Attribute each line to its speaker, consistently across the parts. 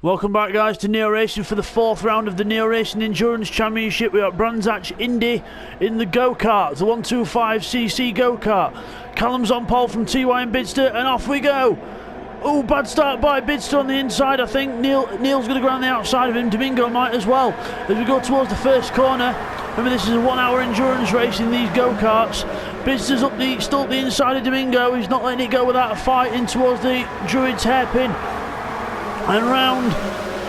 Speaker 1: Welcome back, guys, to Neo Racing for the fourth round of the Neo Racing Endurance Championship. We are at Brands Hatch Indy in the go-kart, the 125cc go-kart. Callum's on pole from TY and Bidster, and off we go. Oh, bad start by Bidster on the inside, I think. Neil's going to go around the outside of him. Domingo might as well. As we go towards the first corner, remember this is a 1 hour endurance race in these go-karts. Bidster's still up the inside of Domingo. He's not letting it go without a fight in towards the Druids hairpin. And round,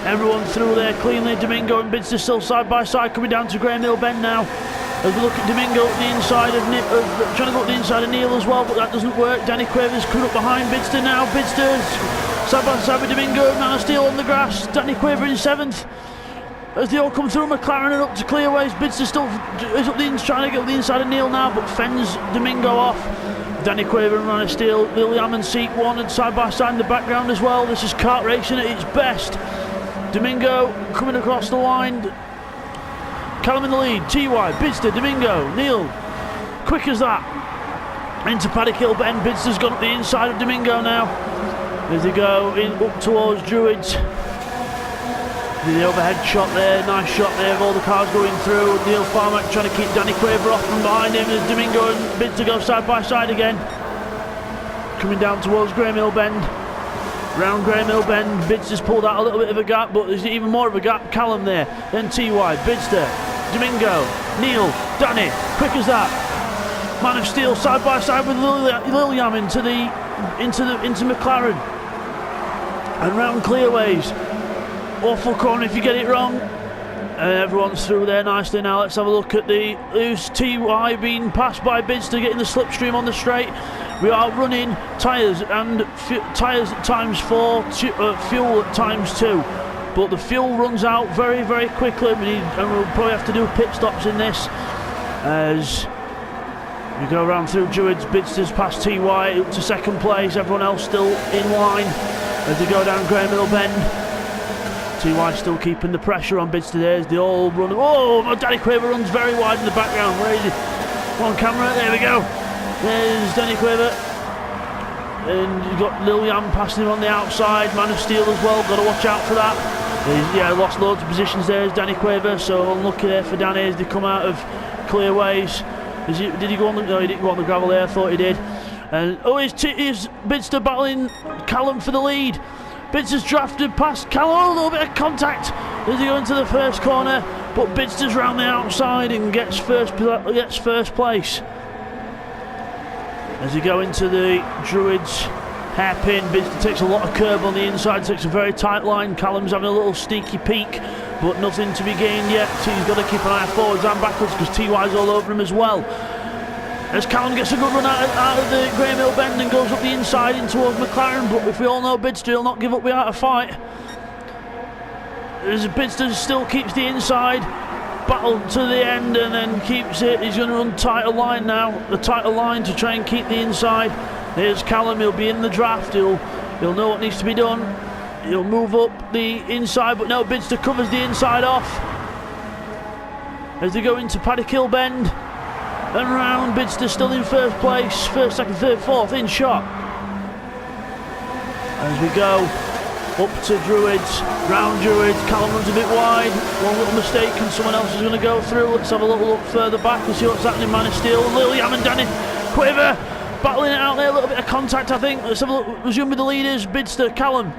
Speaker 1: everyone through there cleanly. Domingo and Bidster still side by side, coming down to Graham Hill Bend now. As we look at Domingo up the inside of trying to go up the inside of Neil as well, but that doesn't work. Danny Quavers coming up behind Bidster now. Bidster's side by side with Domingo. Man of Steel on the grass. Danny Quaver in 7th. As they all come through, McLaren and up to clearways. Bidster still is up the trying to get up the inside of Neil now, but fends Domingo off. Danny Quaver and Man of Steel, Lily Hammond seat 1 and side by side in the background as well. This is kart racing at its best. Domingo coming across the line. Callum in the lead. TY, Bidster, Domingo, Neil. Quick as that. Into Paddock Hill Bend. Bidster's gone up the inside of Domingo now. As they go in up towards Druids. The overhead shot there, nice shot there of all the cars going through. Neil Farmack trying to keep Danny Quaver off from behind him as Domingo and Bidster go side by side again. Coming down towards Graham Hill Bend. Round Graham Hill Bend, Bidster's pulled out a little bit of a gap, but there's even more of a gap. Callum there, then TY, Bidster, Domingo, Neil, Danny, quick as that. Man of Steel side by side with Liliam into McLaren. And round clearways. Awful corner if you get it wrong. Everyone's through there nicely now. Let's have a look at who's TY being passed by Bidster, getting the slipstream on the straight. We are running tyres and tyres at ×4, fuel at ×2. But the fuel runs out very, very quickly, and we'll probably have to do pit stops in this. As we go around through Druids, Bidster's past TY up to 2nd place. Everyone else still in line as they go down Graham Hill Bend. TY still keeping the pressure on Bidster there as they all run. Oh, Danny Quaver runs very wide in the background. Where is he? On camera, there we go. There's Danny Quaver. And you've got Liliam passing him on the outside. Man of Steel as well, got to watch out for that. He's lost loads of positions there as Danny Quaver, so unlucky there for Danny as they come out of clearways. Did he go on the... No, he didn't go on the gravel there, I thought he did. And here's Bidster battling Callum for the lead. Bidster's drafted past Callum, a little bit of contact as he go into the first corner, but Bidster's round the outside and gets first place. As he go into the Druids hairpin, Bidster takes a lot of curb on the inside, takes a very tight line. Callum's having a little sneaky peek, but nothing to be gained yet. He's got to keep an eye forwards and backwards because TY's all over him as well. As Callum gets a good run out of the Graham Hill Bend and goes up the inside in towards McLaren, but if we all know Bidster, he'll not give up without a fight. As Bidster still keeps the inside, battle to the end and then keeps it. He's going to run tighter line now, the tighter line to try and keep the inside. There's Callum, he'll be in the draft, he'll know what needs to be done. He'll move up the inside, but no, Bidster covers the inside off. As they go into Paddock Hill Bend. And round, Bidster still in 1st place, 1st, 2nd, 3rd, 4th, in shot. As we go up to Druids, round Druids, Callum runs a bit wide, one little mistake and someone else is going to go through. Let's have a little look further back and see what's happening. Man of Steel, Liliam and Danny Quaver battling it out there, a little bit of contact I think. Let's have a look, resume with the leaders, Bidster, Callum.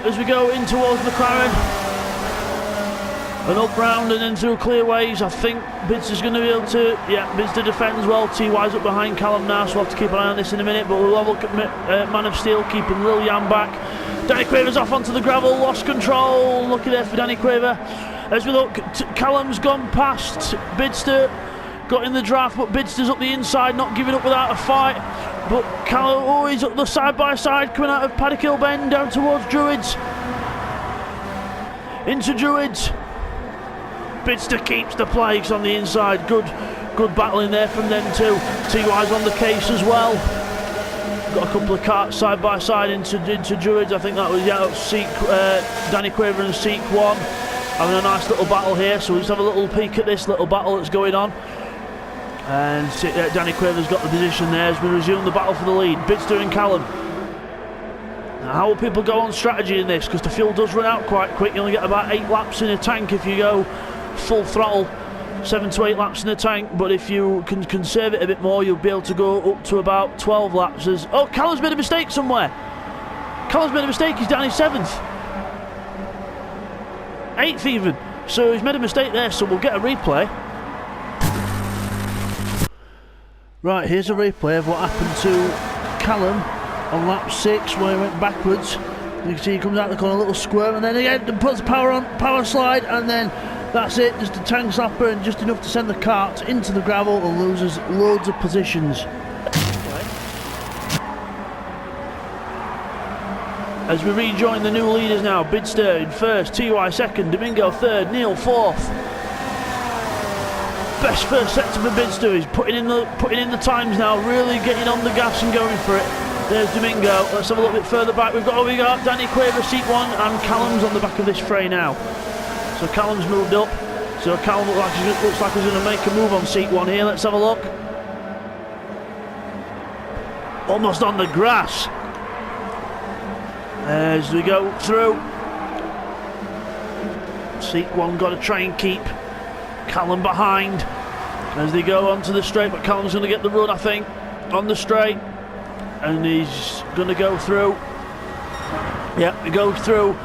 Speaker 1: As we go in towards McLaren. And up round and then through clearways. I think Bidster's going to be able to... Yeah, Bidster defends well. TY's up behind Callum now, so we'll have to keep an eye on this in a minute. But we'll have a look at Man of Steel keeping Liliam back. Danny Quaver's off onto the gravel, lost control. Lucky there for Danny Quaver. As we look, Callum's gone past Bidster. Got in the draft, but Bidster's up the inside, not giving up without a fight. But Callum, he's up the side by side, coming out of Paddock Hill Bend down towards Druids. Into Druids. Bidster keeps the place on the inside. Good battling there from them too. TY's on the case as well. Got a couple of carts side by side into Druids. I think that was Danny Quaver and Seek 1 having a nice little battle here. So we'll just have a little peek at this little battle that's going on. And Danny Quaver's got the position there as we resume the battle for the lead. Bidster and Callum. How will people go on strategy in this? Because the fuel does run out quite quick. You only get about 8 laps in a tank if you go full throttle. 7 to 8 laps in the tank, but if you can conserve it a bit more, you'll be able to go up to about 12 laps. Oh, Callum's made a mistake somewhere. Callum's made a mistake. He's down in 7th. 8th even. So he's made a mistake there, so we'll get a replay. Right, here's a replay of what happened to Callum on lap 6 where he went backwards. You can see he comes out the corner, a little squirm, and then again puts power on, power slide, and then that's it, just a tank slapper and just enough to send the cart into the gravel and loses loads of positions. As we rejoin the new leaders now, Bidster in first, TY second, Domingo third, Neil fourth. Best first sector for Bidster. He's putting in the times now, really getting on the gas and going for it. There's Domingo. Let's have a little bit further back. We've got Danny Quaver, seat 1, and Callum's on the back of this fray now. So Callum's moved up. So Callum looks like he's going to make a move on seat 1 here. Let's have a look. Almost on the grass. As we go through. Seat 1 got to try and keep Callum behind as they go onto the straight, but Callum's going to get the run, I think, on the straight. And he's going to go through. Yep, he goes through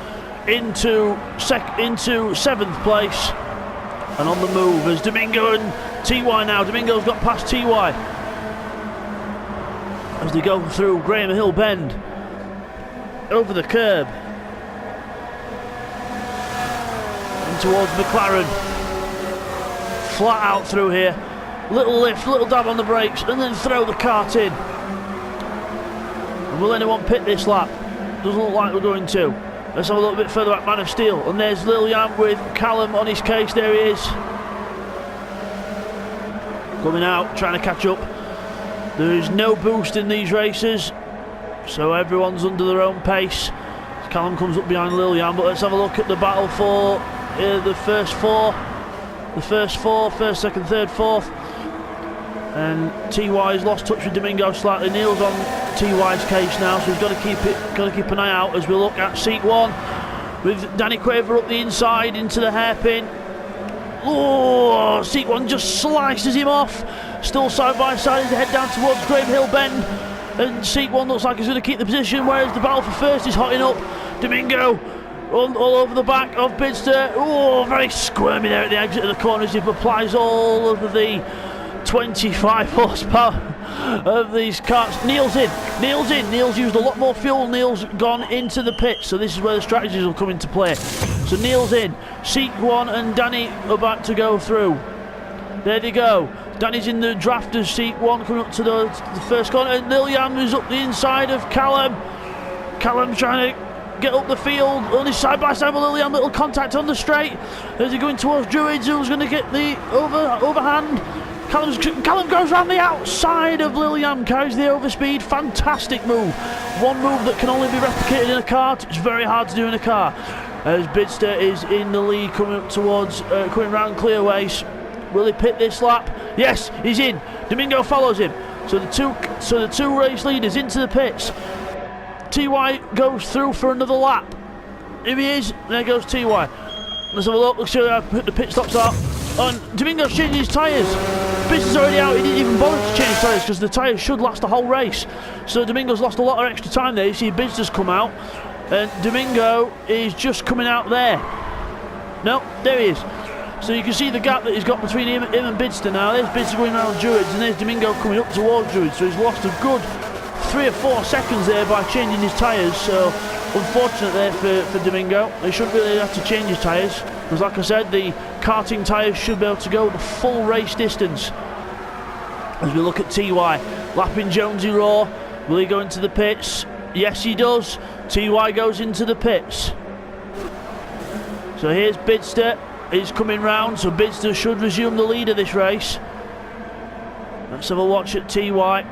Speaker 1: into 7th place. And on the move is Domingo and TY now. Domingo's got past TY. As they go through Graham Hill Bend. Over the curb. And towards McLaren. Flat out through here. Little lift, little dab on the brakes, and then throw the cart in. And will anyone pit this lap? Doesn't look like we're going to. Let's have a little bit further back, Man of Steel. And there's Lillian with Callum on his case. There he is. Coming out, trying to catch up. There is no boost in these races, so everyone's under their own pace. Callum comes up behind Lillian, but let's have a look at the battle for the first four. The first four, first, second, third, fourth. And TY's lost touch with Domingo slightly. Neil's on TY's case now, so he's got to keep an eye out as we look at seat 1 with Danny Quaver up the inside into the hairpin. Oh, seat 1 just slices him off. Still side by side as they head down towards Graham Hill Bend. And seat 1 looks like he's going to keep the position, whereas the battle for first is hotting up. Domingo all over the back of Bidster. Oh, very squirmy there at the exit of the corner as he applies all of the 25 horsepower of these carts. Neil's in. Neil's used a lot more fuel. Neil's gone into the pit, so this is where the strategies will come into play. So Neil's in. Seat 1 and Danny about to go through. There they go. Danny's in the drafters, seat 1 coming up to the first corner, and Lillian is up the inside of Callum. Callum trying to get up the field, only side by side with Lillian, little contact on the straight as they're going towards Druids, who's going to get the overhand. Callum goes round the outside of Lillian, carries the overspeed. Fantastic move. One move that can only be replicated in a kart. It's very hard to do in a car. As Bidster is in the lead, coming up towards coming round Clearways. Will he pit this lap? Yes, he's in. Domingo follows him. So the two race leaders into the pits. TY goes through for another lap. Here he is. There goes TY. Let's have a look. Let's see how the pit stops are. And Domingo's changing his tyres. Bidster's already out. He didn't even bother to change tyres because the tyres should last the whole race. So Domingo's lost a lot of extra time there. You see Bidster's come out. And Domingo is just coming out there. No, there he is. So you can see the gap that he's got between him and Bidster now. There's Bidster going around Druids, and there's Domingo coming up towards Druids. So he's lost a good 3 or 4 seconds there by changing his tyres. So unfortunate there for Domingo. He shouldn't really have to change his tyres, because like I said, the karting tyres should be able to go the full race distance. As we look at TY, lapping Jonesy Raw. Will he go into the pits? Yes, he does. TY goes into the pits. So here's Bidster. He's coming round, so Bidster should resume the lead of this race. Let's have a watch at TY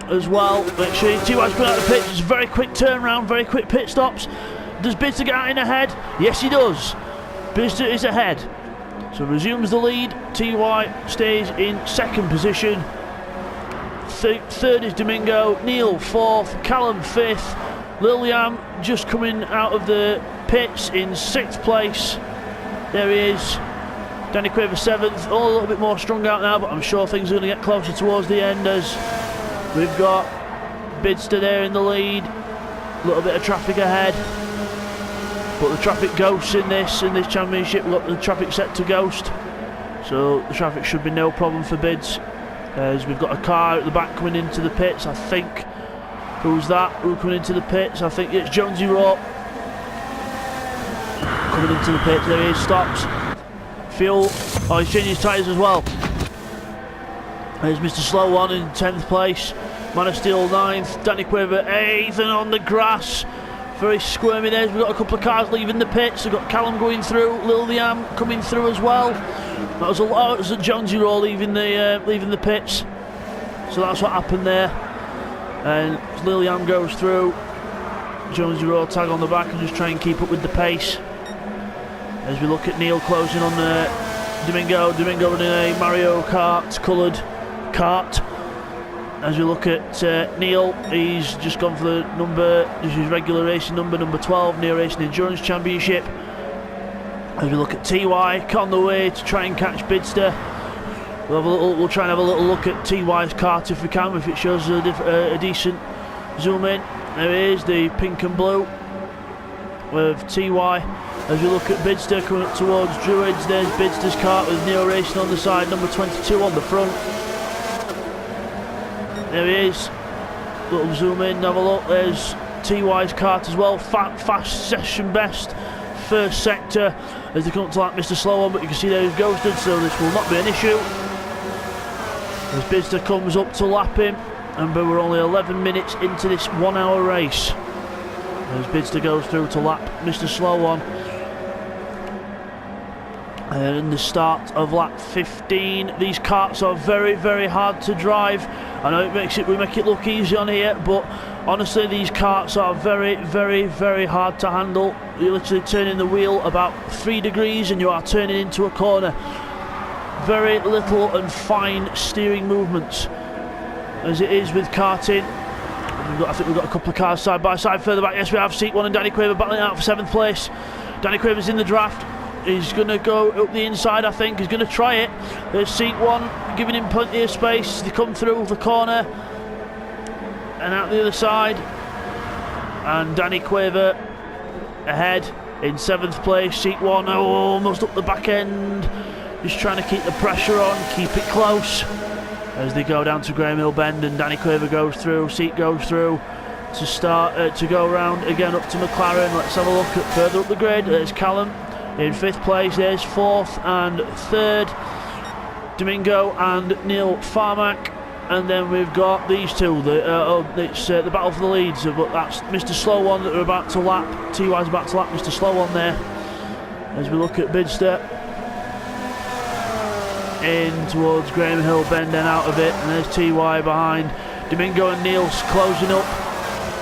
Speaker 1: as well. Make sure TY's coming out of the pits. It's a very quick turnaround, very quick pit stops. Does Bidster get out in ahead? Yes, he does. Bidster is ahead. So resumes the lead. TY stays in 2nd position. 3rd is Domingo. Neil 4th. Callum 5th. Lil Yam just coming out of the pits in 6th place. There he is. Danny Quaver 7th, all a little bit more strung out now, but I'm sure things are going to get closer towards the end as we've got Bidster there in the lead. A little bit of traffic ahead, but the traffic ghosts in this championship. We've got the traffic set to ghost, so the traffic should be no problem for Bids. As we've got a car at the back coming into the pits, I think. Who's that? Who's coming into the pits? I think it's Jonesy Rowe. Coming into the pits, there he is, stops. Fuel, oh, he's changing his tyres as well. There's Mr. Slow One in 10th place. Man of Steel 9th, Danny Quaver 8th, and on the grass. Very squirmy there. We've got a couple of cars leaving the pits. We've got Callum going through, Lil Yam coming through as well. That was a lot. It was Jonesy Rowe leaving the pits. So that's what happened there. And Lil Yam goes through. Jonesy Rowe tag on the back and just try and keep up with the pace. As we look at Neil closing on Domingo in a Mario Kart coloured kart. As we look at Neil, he's just gone for this is his regular racing number 12, Neo Racing Endurance Championship. As we look at TY, on the way to try and catch Bidster. We'll try and have a little look at TY's kart if we can, if it shows a decent zoom in. There it is, the pink and blue of TY. As we look at Bidster coming up towards Druids, there's Bidster's kart with Neo Racing on the side, number 22 on the front. There he is. Little zoom in, have a look. There's TY's kart as well. Fast session best. First sector as they come up to like Mr. Slow One, but you can see there he's ghosted, so this will not be an issue. As Bidster comes up to lap him, and we're only 11 minutes into this 1 hour race. As Bidster goes through to lap Mr. Slow One. And in the start of lap 15, these karts are very, very hard to drive. I know we make it look easy on here, but honestly these karts are very, very, very hard to handle. You're literally turning the wheel about 3 degrees and you are turning into a corner. Very little and fine steering movements, as it is with karting. I think we've got a couple of cars side by side further back. Yes, we have Seat 1 and Danny Quaver battling out for 7th place. Danny Quaver's in the draft. He's going to go up the inside, I think. He's going to try it. There's Seat 1 giving him plenty of space. They come through the corner and out the other side. And Danny Quaver ahead in 7th place. Seat 1 almost up the back end. Just trying to keep the pressure on, keep it close. As they go down to Graham Hill Bend and Danny Quaver goes through. Seat goes through to start to go round again up to McLaren. Let's have a look at further up the grid. There's Callum in 5th place. There's 4th and 3rd, Domingo and Neil Farmack. And then we've got these two. It's the battle for the leads. But that's Mr. Slow One that we're about to lap. TY's about to lap Mr. Slow One there. As we look at Bidster in towards Graham Hill Bend and out of it. And there's TY behind. Domingo and Neil's closing up.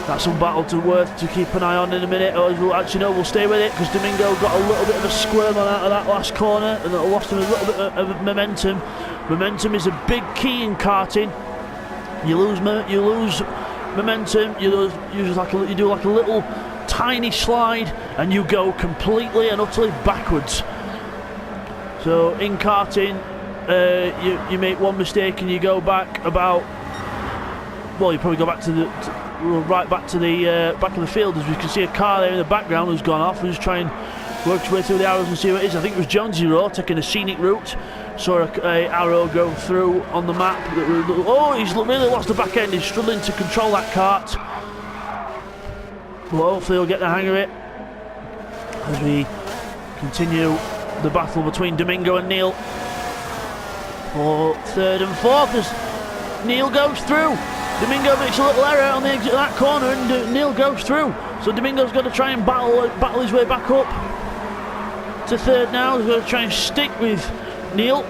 Speaker 1: That's some battle to worth to keep an eye on in a minute. Actually, no, we'll stay with it because Domingo got a little bit of a squirm on out of that last corner and lost him a little bit of momentum. Momentum is a big key in karting. You lose momentum. You do like a little tiny slide and you go completely and utterly backwards. So in karting, you make one mistake and you go back about. Well, you probably go back to right back to the back of the field, as we can see a car there in the background who's gone off and just try and work his way through the arrows and see what it is. I think it was Jonesy Rowe taking a scenic route. Saw a arrow go through on the map. He's really lost the back end. He's struggling to control that cart. Well, hopefully he'll get the hang of it as we continue the battle between Domingo and Neil for 3rd and 4th as Neil goes through. Domingo makes a little error on the exit of that corner and Neil goes through. So Domingo's got to try and battle his way back up to 3rd now. He's got to try and stick with Neil.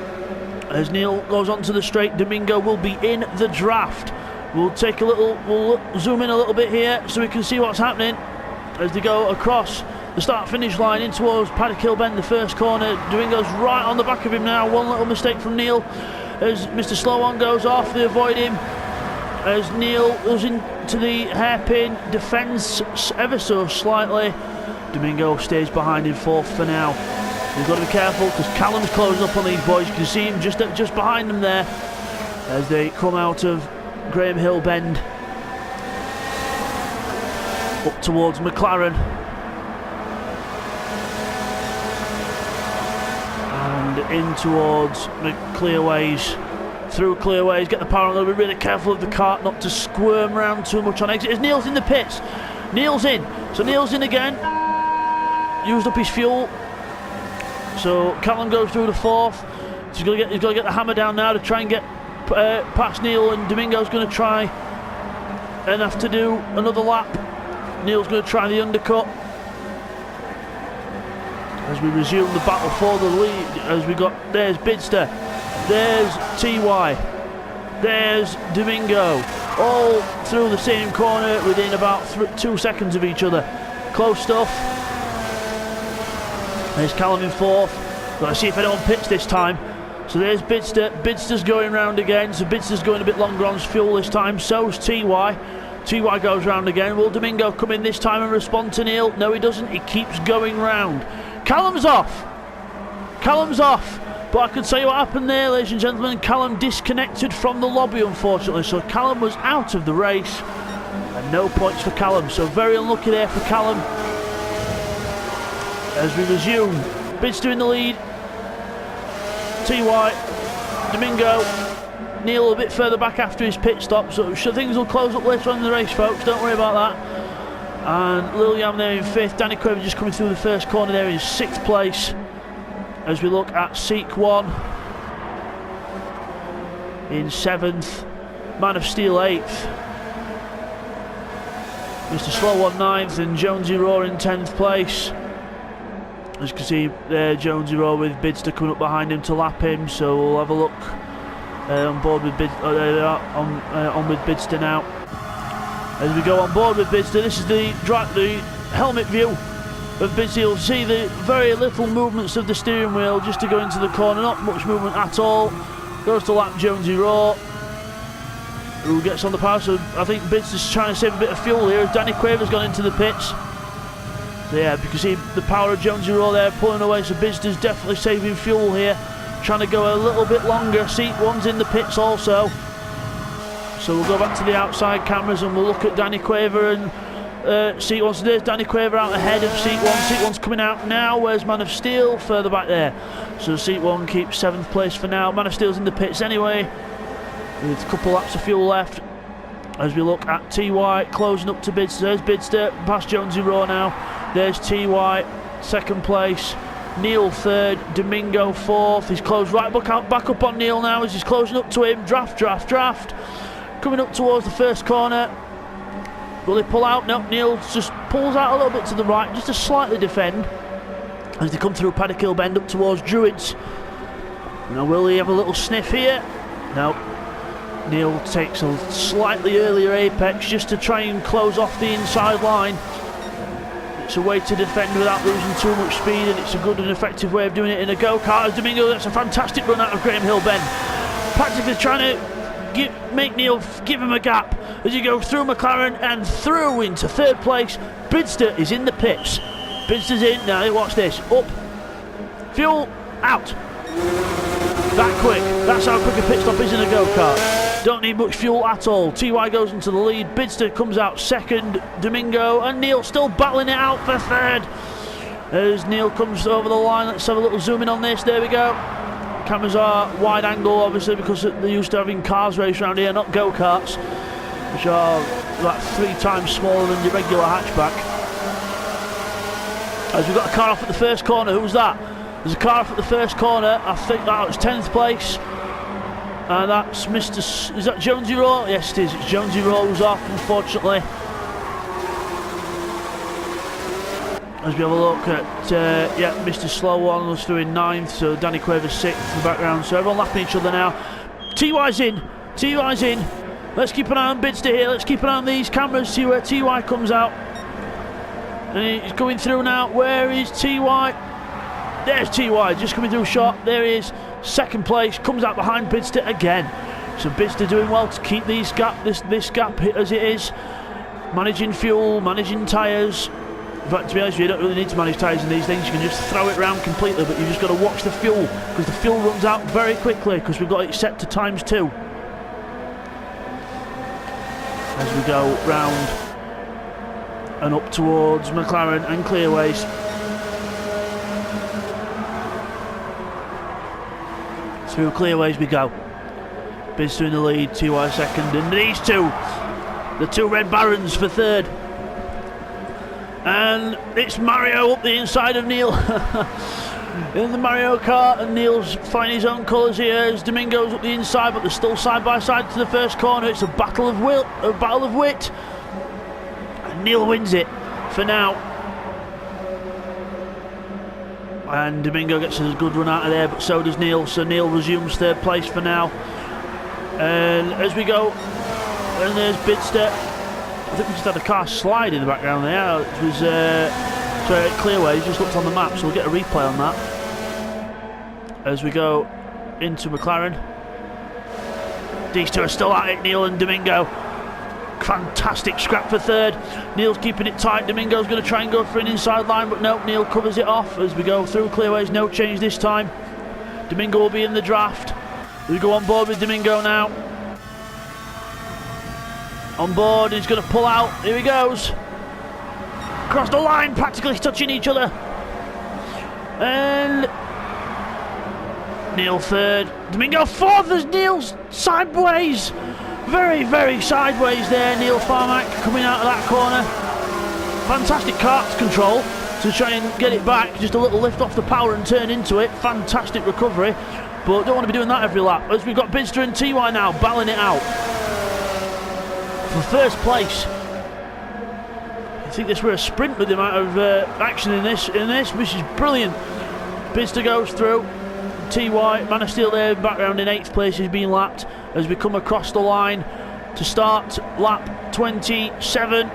Speaker 1: As Neil goes onto the straight, Domingo will be in the draft. We'll zoom in a little bit here so we can see what's happening as they go across the start-finish line in towards Paddock Hill Bend, the first corner. Domingo's right on the back of him now. One little mistake from Neil as Mr. Slow One goes off. They avoid him. As Neil was in to the hairpin, defends ever so slightly. Domingo stays behind in 4th for now. We've got to be careful because Callum's closing up on these boys. You can see him just behind them there as they come out of Graham Hill Bend up towards McLaren. And in towards Clearways. Through Clearways, get the power on. They'll be really careful of the cart not to squirm around too much on exit. As Neil's in the pits. Neil's in. So Neil's in again. Used up his fuel. So Callum goes through the 4th. He's got to get the hammer down now to try and get past Neil, and Domingo's going to try and have to do another lap. Neil's going to try the undercut. As we resume the battle for the lead, there's Bidster. There's TY, there's Domingo, all through the same corner within about 2 seconds of each other. Close stuff. There's Callum in 4th. Got to see if anyone pits this time. So there's Bidster. Bidster's going round again, so Bidster's going a bit longer on his fuel this time. So's TY. TY goes round again. Will Domingo come in this time and respond to Neil? No, he doesn't. He keeps going round. Callum's off. Callum's off. But I can tell you what happened there, ladies and gentlemen. Callum disconnected from the lobby, unfortunately. So Callum was out of the race. And no points for Callum. So very unlucky there for Callum. As we resume. Bidster in the lead. TY. Domingo. Neil a bit further back after his pit stop. So things will close up later on in the race, folks. Don't worry about that. And Liliam there in 5th. Danny Quaver just coming through the first corner there in 6th place. As we look at Seek 1 in 7th, Man of Steel 8th, Mr. Slow 1 9th, and Jonesy Roar in 10th place. As you can see there, Jonesy Roar with Bidster coming up behind him to lap him. So we'll have a look on board with on with Bidster now. As we go on board with Bidster, this is the helmet view of Bidster. You'll see the very little movements of the steering wheel just to go into the corner, not much movement at all. Goes to lap Jonesy Roar, who gets on the power. So I think Bidster's trying to save a bit of fuel here as Danny Quaver's gone into the pits. So yeah, you can see the power of Jonesy Roar there pulling away, so Bidster's definitely saving fuel here, trying to go a little bit longer. Seat 1's in the pits also. So we'll go back to the outside cameras and we'll look at Danny Quaver and Seat 1. So there's Danny Quaver out ahead of Seat 1. Seat 1's coming out now. Where's Man of Steel? Further back there. So Seat 1 keeps 7th place for now. Man of Steel's in the pits anyway, with a couple laps of fuel left. As we look at TY closing up to Bidster. There's Bidster past Jonesy Roar now. There's TY 2nd place. Neil 3rd. Domingo 4th. He's closed right back up on Neil now as he's closing up to him. Draft. Coming up towards the first corner. Will they pull out? No, Neil just pulls out a little bit to the right, just to slightly defend as they come through Paddock Hill Bend up towards Druids. Now will he have a little sniff here? No. Neil takes a slightly earlier apex just to try and close off the inside line. It's a way to defend without losing too much speed, and it's a good and effective way of doing it in a go-kart. As Domingo gets a fantastic run out of Graham Hill Bend, practically trying to make Neil give him a gap as you go through McLaren and through into 3rd place. Bidster is in the pits. Bidster's in. Now watch this. Up. Fuel. Out. That quick. That's how quick a pit stop is in a go-kart. Don't need much fuel at all. TY goes into the lead. Bidster comes out 2nd. Domingo and Neil still battling it out for 3rd. As Neil comes over the line. Let's have a little zoom in on this. There we go. Cameras are wide angle, obviously, because they're used to having cars race around here, not go-karts, which are like 3 times smaller than your regular hatchback. As we've got a car off at the first corner. Who's that? There's a car off at the first corner. I think that was 10th place. And that's Mr. Is that Jonesy Roar? Yes, it is. It's Jonesy Roar who's off, unfortunately. As we have a look at, Mr. Slow 1 was through in 9th, so Danny Quaver's 6th in the background. So everyone lapping each other now. TY's in. Let's keep an eye on Bidster here. Let's keep an eye on these cameras, see where TY comes out. And he's going through now. Where is TY? There's TY, just coming through shot. There he is. 2nd place, comes out behind Bidster again. So Bidster doing well to keep this gap as it is. Managing fuel, managing tyres. In fact, to be honest with you, you don't really need to manage tyres in these things. You can just throw it around completely, but you've just got to watch the fuel, because the fuel runs out very quickly, because we've got it set to ×2. As we go round and up towards McLaren and Clearways. Through Clearways we go. Bidster in the lead, TY second, and these two, the two Red Barons for third. And it's Mario up the inside of Neil in the Mario Kart, and Neil's finding his own colours here as Domingo's up the inside, but they're still side by side to the first corner. It's a battle of wit, and Neil wins it for now. And Domingo gets a good run out of there, but so does Neil. So Neil resumes third place for now. And as we go, and there's Bidster. I think we just had a car slide in the background there. It was Clearways, just looked on the map, so we'll get a replay on that. As we go into McLaren. These two are still at it, Neil and Domingo. Fantastic scrap for third. Neil's keeping it tight. Domingo's going to try and go for an inside line, but no, Neil covers it off as we go through Clearways. No change this time. Domingo will be in the draft. We go on board with Domingo now. On board, he's going to pull out. Here he goes. Across the line, practically touching each other. And Neil third. Domingo fourth as Neil's sideways. Very, very sideways there. Neil Farmack coming out of that corner. Fantastic kart control to try and get it back. Just a little lift off the power and turn into it. Fantastic recovery. But don't want to be doing that every lap. As we've got Bidster and TY now battling it out for first place. I think this were a sprint with the amount of action in this, which is brilliant. Bidster goes through. TY, Man of Steel there, background in 8th place, is being lapped as we come across the line to start lap 27.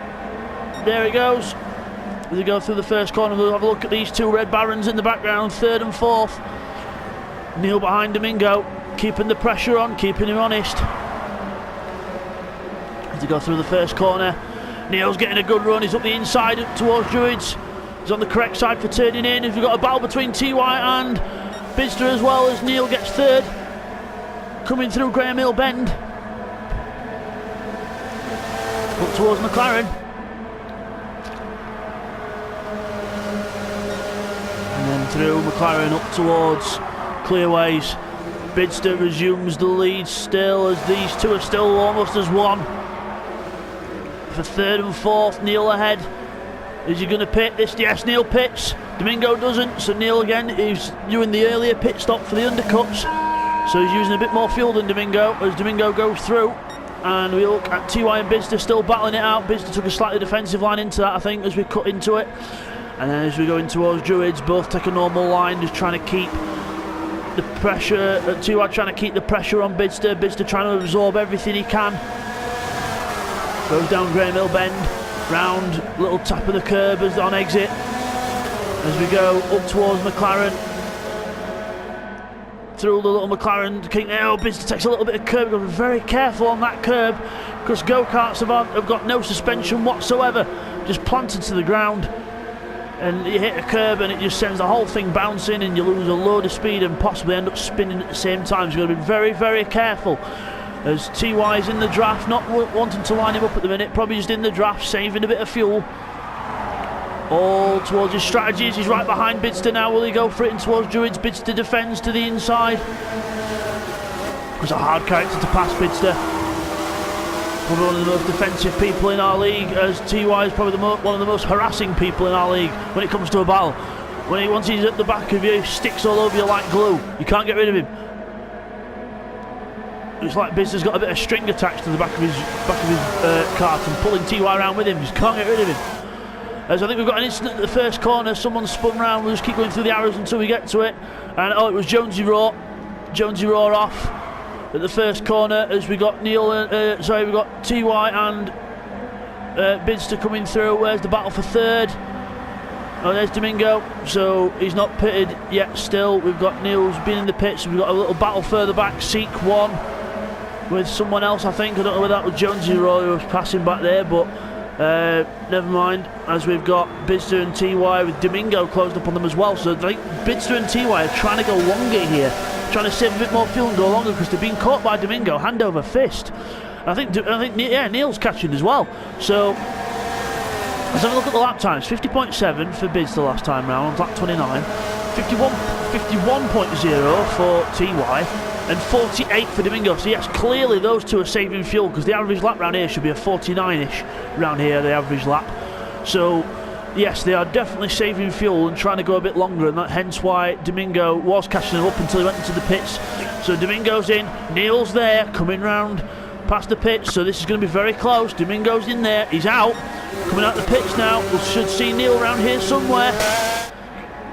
Speaker 1: There it goes. As we go through the first corner, we'll have a look at these two Red Barons in the background, 3rd and 4th. Neil behind Domingo, keeping the pressure on, keeping him honest. As we go through the first corner, Neil's getting a good run. He's up the inside towards Druids. He's on the correct side for turning in. We've got a battle between TY and Bidster as well, as Neil gets third. Coming through Graham Hill Bend. Up towards McLaren. And then through McLaren up towards Clearways. Bidster resumes the lead still, as these two are still almost as one. For 3rd and 4th, Neil ahead. Is he going to pit this? Yes, Neil pits. Domingo doesn't, so Neil again is doing the earlier pit stop for the undercuts. So he's using a bit more fuel than Domingo as Domingo goes through. And we look at TY and Bidster still battling it out. Bidster took a slightly defensive line into that, I think, as we cut into it. And then as we go in towards Druids, both take a normal line, just trying to keep the pressure. TY trying to keep the pressure on Bidster. Bidster trying to absorb everything he can. Goes down Graham Hill Bend. Round, little tap of the curb as on exit. As we go up towards McLaren. Through the little McLaren. Bidster takes a little bit of curb. We've got to be very careful on that curb, because go-karts have got no suspension whatsoever. Just planted to the ground. And you hit a curb and it just sends the whole thing bouncing, and you lose a load of speed and possibly end up spinning at the same time. So you've got to be very, very careful. As TY is in the draft, not wanting to line him up at the minute, probably just in the draft, saving a bit of fuel. All towards his strategies. He's right behind Bidster now. Will he go for it in towards Druids? Bidster defends to the inside. It's a hard character to pass, Bidster. Probably one of the most defensive people in our league, as TY is probably one of the most harassing people in our league when it comes to a battle. Once he's at the back of you, he sticks all over you like glue. You can't get rid of him. It's like Bidster's got a bit of string attached to the back of his cart and pulling TY around with him. Just can't get rid of him. As I think we've got an incident at the first corner. Someone spun round. We'll just keep going through the arrows until we get to it. And it was Jonesy Raw. Jonesy Raw off at the first corner. As we got we got TY and Bidster coming through. Where's the battle for 3rd? Oh, there's Domingo. So he's not pitted yet. Still, we've got Neil's been in the pits. So we've got a little battle further back. Seek 1. with someone else, I think. I don't know whether that was Jonesy Roy who was passing back there, but never mind, as we've got Bidster and TY with Domingo closed up on them as well. So I think Bidster and TY are trying to go longer here, trying to save a bit more fuel and go longer, because they're being caught by Domingo hand over fist. I think Neil's catching as well. So let's have a look at the lap times. 50.7 for Bidster last time round on lap 29, 51.0 for TY, and 48 for Domingo. So yes, clearly those two are saving fuel, because the average lap round here should be a 49ish round here, the average lap. So yes, they are definitely saving fuel and trying to go a bit longer, and that hence why Domingo was catching them up until he went into the pits. So Domingo's in, Neil's there, coming round past the pits, so this is going to be very close. Domingo's in there, he's out, coming out the pits now. We should see Neil around here somewhere.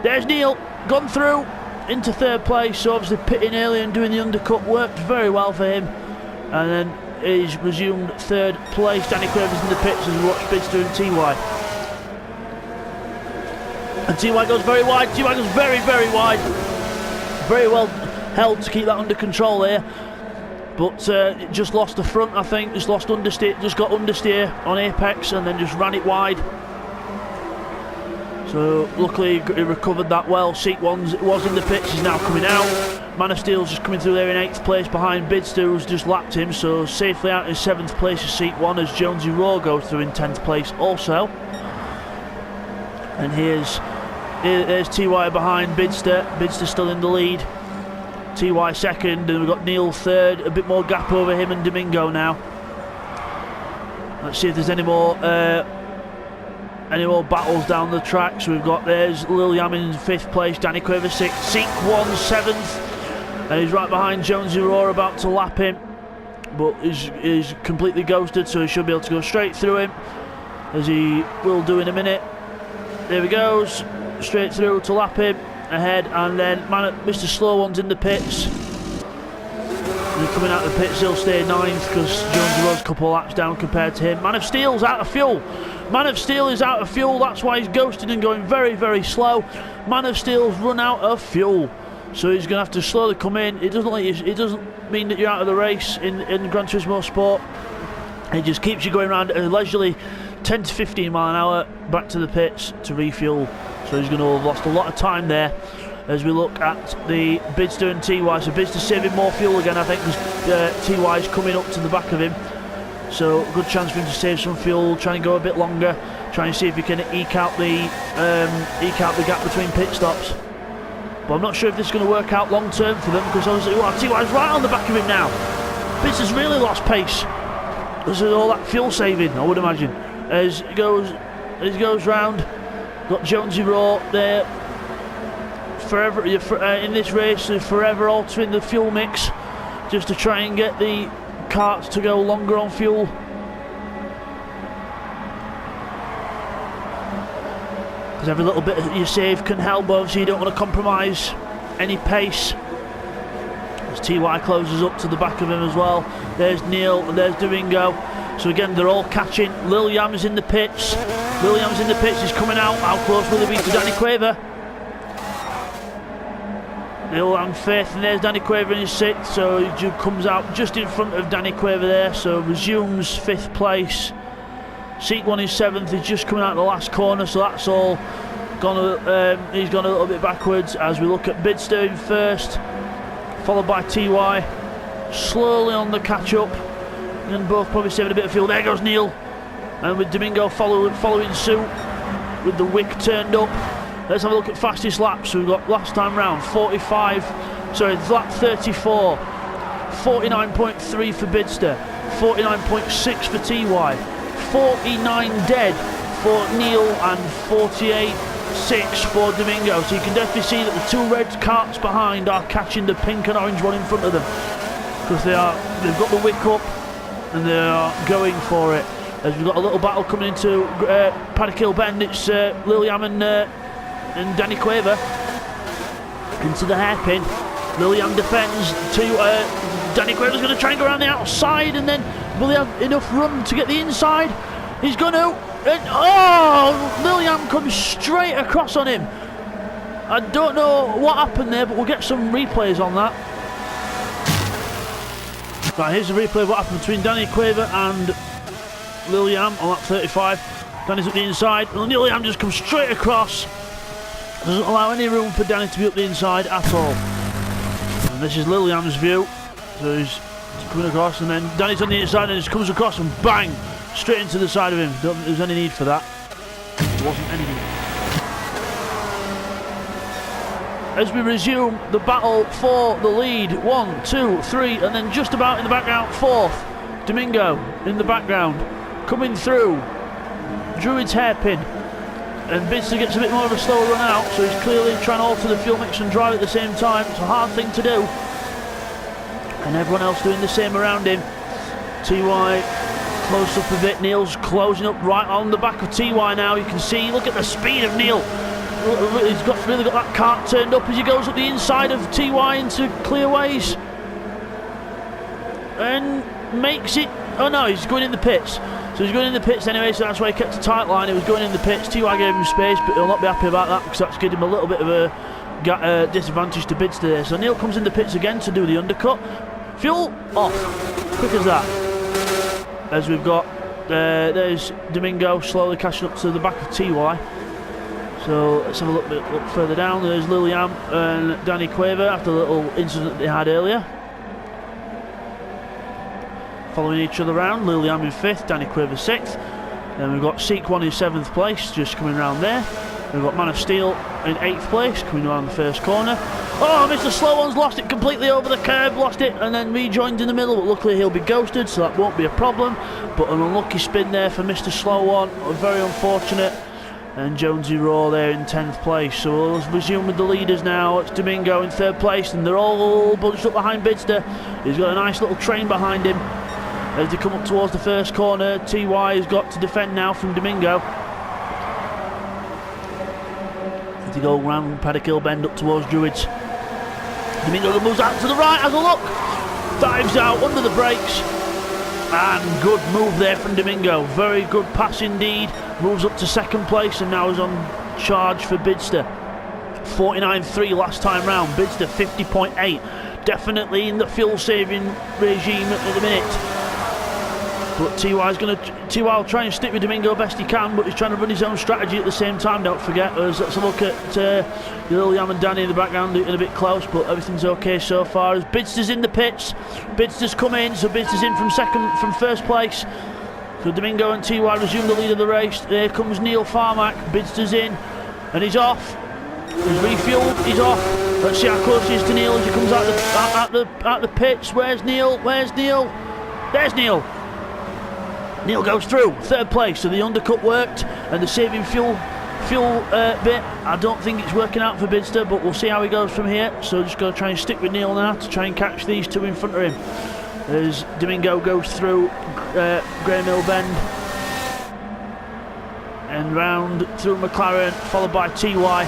Speaker 1: There's Neil, gone through into third place, so obviously pitting early and doing the undercut worked very well for him, and then he's resumed third place. Danny Quaver's in the pits as we watch Bidster and TY. And TY goes very wide, TY goes very, very wide. Very well held to keep that under control here, but just lost the front, I think, just lost understeer, just got understeer on apex and then just ran it wide. So luckily he recovered that well. Seat 1 was in the pits, he's now coming out. Man of Steel's just coming through there in 8th place behind Bidster, who's just lapped him, so safely out in 7th place is Seat 1 as Jonesy Raw goes through in 10th place also. And there's TY behind Bidster. Bidster still in the lead. TY second, and we've got Neil third. A bit more gap over him and Domingo now. Let's see if there's any more battles down the track. So we've got, there's Lil Yam in 5th place, Danny Quaver 6th, Seek 1 7th, and he's right behind Jonesy Raw, about to lap him, but he's completely ghosted, so he should be able to go straight through him, as he will do in a minute. There he goes, straight through to lap him ahead, and then Mr. Slow One's in the pits. And coming out of the pits, he'll stay 9th because Jonesy Raw's a couple of laps down compared to him. Man of Steel's out of fuel. Man of Steel is out of fuel, that's why he's ghosting and going very, very slow. Man of Steel's run out of fuel, so he's going to have to slowly come in. It doesn't mean that you're out of the race in Gran Turismo Sport. It just keeps you going around at a leisurely 10 to 15 mile an hour back to the pits to refuel. So he's going to have lost a lot of time there as we look at the Bidster and TY. So Bidster's saving more fuel again, I think, because TY's coming up to the back of him. So good chance for him to save some fuel, try and go a bit longer, try and see if he can eke out the gap between pit stops. But I'm not sure if this is going to work out long term for them, because obviously TY's right on the back of him now. Bidster's really lost pace because of all that fuel saving, I would imagine. As he goes round, got Jonesy Raw there. Forever in this race, they're forever altering the fuel mix just to try and get the carts to go longer on fuel. Because every little bit that you save can help, but obviously you don't want to compromise any pace. As TY closes up to the back of him as well. There's Neil and there's Domingo. So again, they're all catching. Lil Yam is in the pits. Lil Yam's in the pits, he's coming out. How close will he be to Danny Quaver? Neil Yam 5th, and there's Danny Quaver in his 6th, so he comes out just in front of Danny Quaver there, so resumes 5th place. Seek 1 is 7th, he's just coming out of the last corner, so that's all gone. He's gone a little bit backwards as we look at Bidster in 1st, followed by TY, slowly on the catch up, and both probably saving a bit of fuel. There goes Neil, and with Domingo following suit with the wick turned up. Let's have a look at fastest laps. So we've got last time round lap 34, 49.3 for Bidster, 49.6 for TY, 49 dead for Neil, and 48.6 for Domingo. So you can definitely see that the two red carts behind are catching the pink and orange one in front of them, because they've got the wick up and they are going for it. As we've got a little battle coming into Paddock Hill Bend, it's Lil Yam and Danny Quaver into the hairpin. Lil Yam defends to Danny Quaver's going to try and go around the outside, and then will he have enough run to get the inside? He's going to, and Lil Yam comes straight across on him. I don't know what happened there, but we'll get some replays on that. Right, here's the replay of what happened between Danny Quaver and Liliam on lap 35. Danny's up the inside, and Liliam just comes straight across. Doesn't allow any room for Danny to be up the inside at all. And this is Liliam's view. So he's coming across, and then Danny's on the inside and just comes across and bang! Straight into the side of him. Don't think there was any need for that. There wasn't any need. As we resume the battle for the lead, 1, 2, 3, and then just about in the background, 4th, Domingo in the background, coming through, Druid's hairpin, and Bidster gets a bit more of a slower run out, so he's clearly trying to alter the fuel mix and drive at the same time. It's a hard thing to do, and everyone else doing the same around him. TY close up a bit, Neil's closing up right on the back of TY now. You can see, look at the speed of Neil. He's really got that cart turned up as he goes up the inside of TY into clear ways. And makes it... Oh no, he's going in the pits. So he's going in the pits anyway, so that's why he kept a tight line. He was going in the pits. TY gave him space, but he'll not be happy about that because that's given him a little bit of a disadvantage to Bidster there. So Neil comes in the pits again to do the undercut. Fuel off. Quick as that. As we've got... there's Domingo slowly catching up to the back of TY. So let's have a look further down. There's Liliam and Danny Quaver after the little incident they had earlier. Following each other around, Liliam in 5th, Danny Quaver 6th. Then we've got Seek 1 in 7th place, just coming around there. We've got Man of Steel in 8th place, coming around the first corner. Oh, Mr. Slow One's lost it completely over the curb, lost it, and then rejoined in the middle, but luckily he'll be ghosted, so that won't be a problem. But an unlucky spin there for Mr. Slow One, very unfortunate. And Jonesy Raw there in 10th place. So we'll resume with the leaders now. It's Domingo in 3rd place, and they're all bunched up behind Bidster. He's got a nice little train behind him. As they come up towards the first corner, TY has got to defend now from Domingo. As they go round Paddock Hill Bend up towards Druids. Domingo moves out to the right, has a look. Dives out under the brakes. And good move there from Domingo. Very good pass indeed. Moves up to 2nd place and now is on charge for Bidster. 49.3 last time round. Bidster 50.8. Definitely in the fuel saving regime at the minute. But TY will try and stick with Domingo best he can, but he's trying to run his own strategy at the same time, don't forget. Let's a look at Liliam and Danny in the background, getting a bit close, but everything's okay so far. As Bidster's in the pits, Bidster's come in, so Bidster's in from 1st place. So Domingo and TY resume the lead of the race. There comes Neil Farmack, Bidster's in, and he's off. He's refueled, he's off. Let's see how close he is to Neil as he comes out the pits. Where's Neil? Where's Neil? There's Neil. Neil goes through, 3rd place, so the undercut worked, and the saving fuel bit, I don't think it's working out for Bidster, but we'll see how he goes from here. So just going to try and stick with Neil now to try and catch these two in front of him. As Domingo goes through Graham Hill Bend and round through McLaren, followed by TY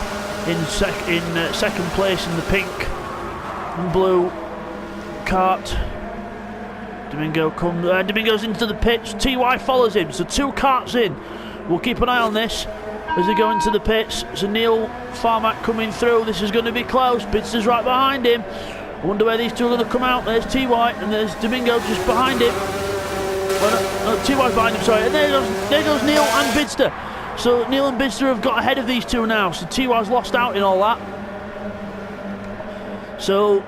Speaker 1: in 2nd place in the pink and blue kart. Domingo's into the pits. TY follows him, so 2 karts in. We'll keep an eye on this as they go into the pits. So Neil Farmack coming through. This is going to be close. Bidster's right behind him. I wonder where these two are going to come out. There's TY and there's Domingo just behind him. Well, no, TY's behind him, sorry. And there goes Neil and Bidster. So Neil and Bidster have got ahead of these two now. So TY's lost out in all that. So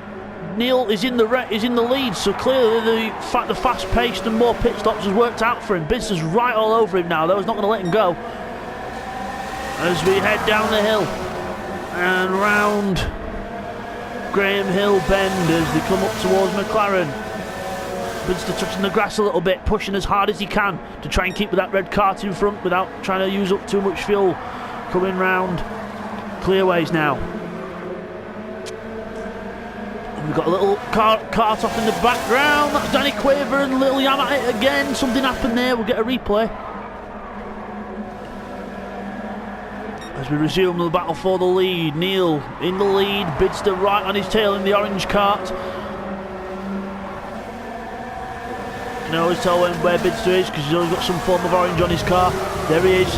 Speaker 1: Neil is in the lead, so clearly the fast-paced and more pit stops has worked out for him. Bidster's right all over him now, though. He's not going to let him go. As we head down the hill and round Graham Hill Bend as they come up towards McLaren. Bidster touching the grass a little bit, pushing as hard as he can to try and keep with that red cart in front without trying to use up too much fuel. Coming round clearways now. We've got a little cart off in the background. That's Danny Quaver and Liliam at it again. Something happened there. We'll get a replay. As we resume the battle for the lead. Neil in the lead. Bidster right on his tail in the orange cart. You can always tell where Bidster is because he's always got some form of orange on his car. There he is.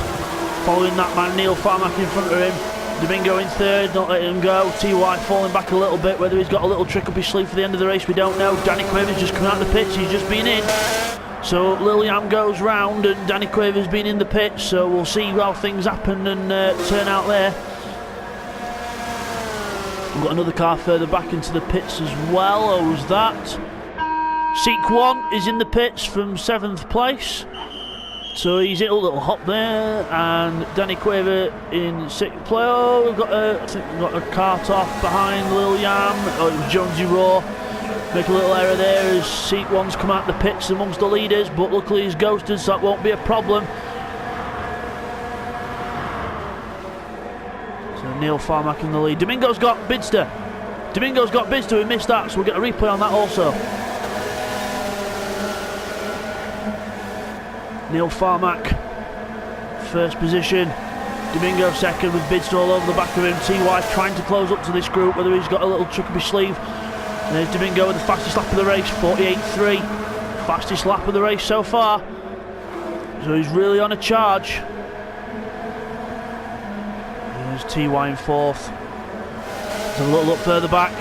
Speaker 1: Following that man Neil Farmack in front of him. Domingo in third, not letting him go. TY falling back a little bit. Whether he's got a little trick up his sleeve for the end of the race, we don't know. Danny Quaver's just come out of the pits. He's just been in. So Liliam goes round and Danny Quaver's been in the pits. So we'll see how things happen and turn out there. We've got another car further back into the pits as well. Who's that? Seek 1 is in the pits from 7th place. So he's hit a little hop there, and Danny Quaver in 6th place. Oh, we've got I think we've got a cart off behind Liliam. Oh, it was Jonesy Raw. Make a little error there as Seek 1's come out the pits amongst the leaders, but luckily he's ghosted, so that won't be a problem. So Neil Farmack in the lead. Domingo's got Bidster. We missed that, so we'll get a replay on that also. Neil Farmack, first position. Domingo second with Bidster all over the back of him. TY trying to close up to this group, whether he's got a little trick up his sleeve. And there's Domingo with the fastest lap of the race, 48.3. Fastest lap of the race so far. So he's really on a charge. There's TY in 4th. There's a little look further back.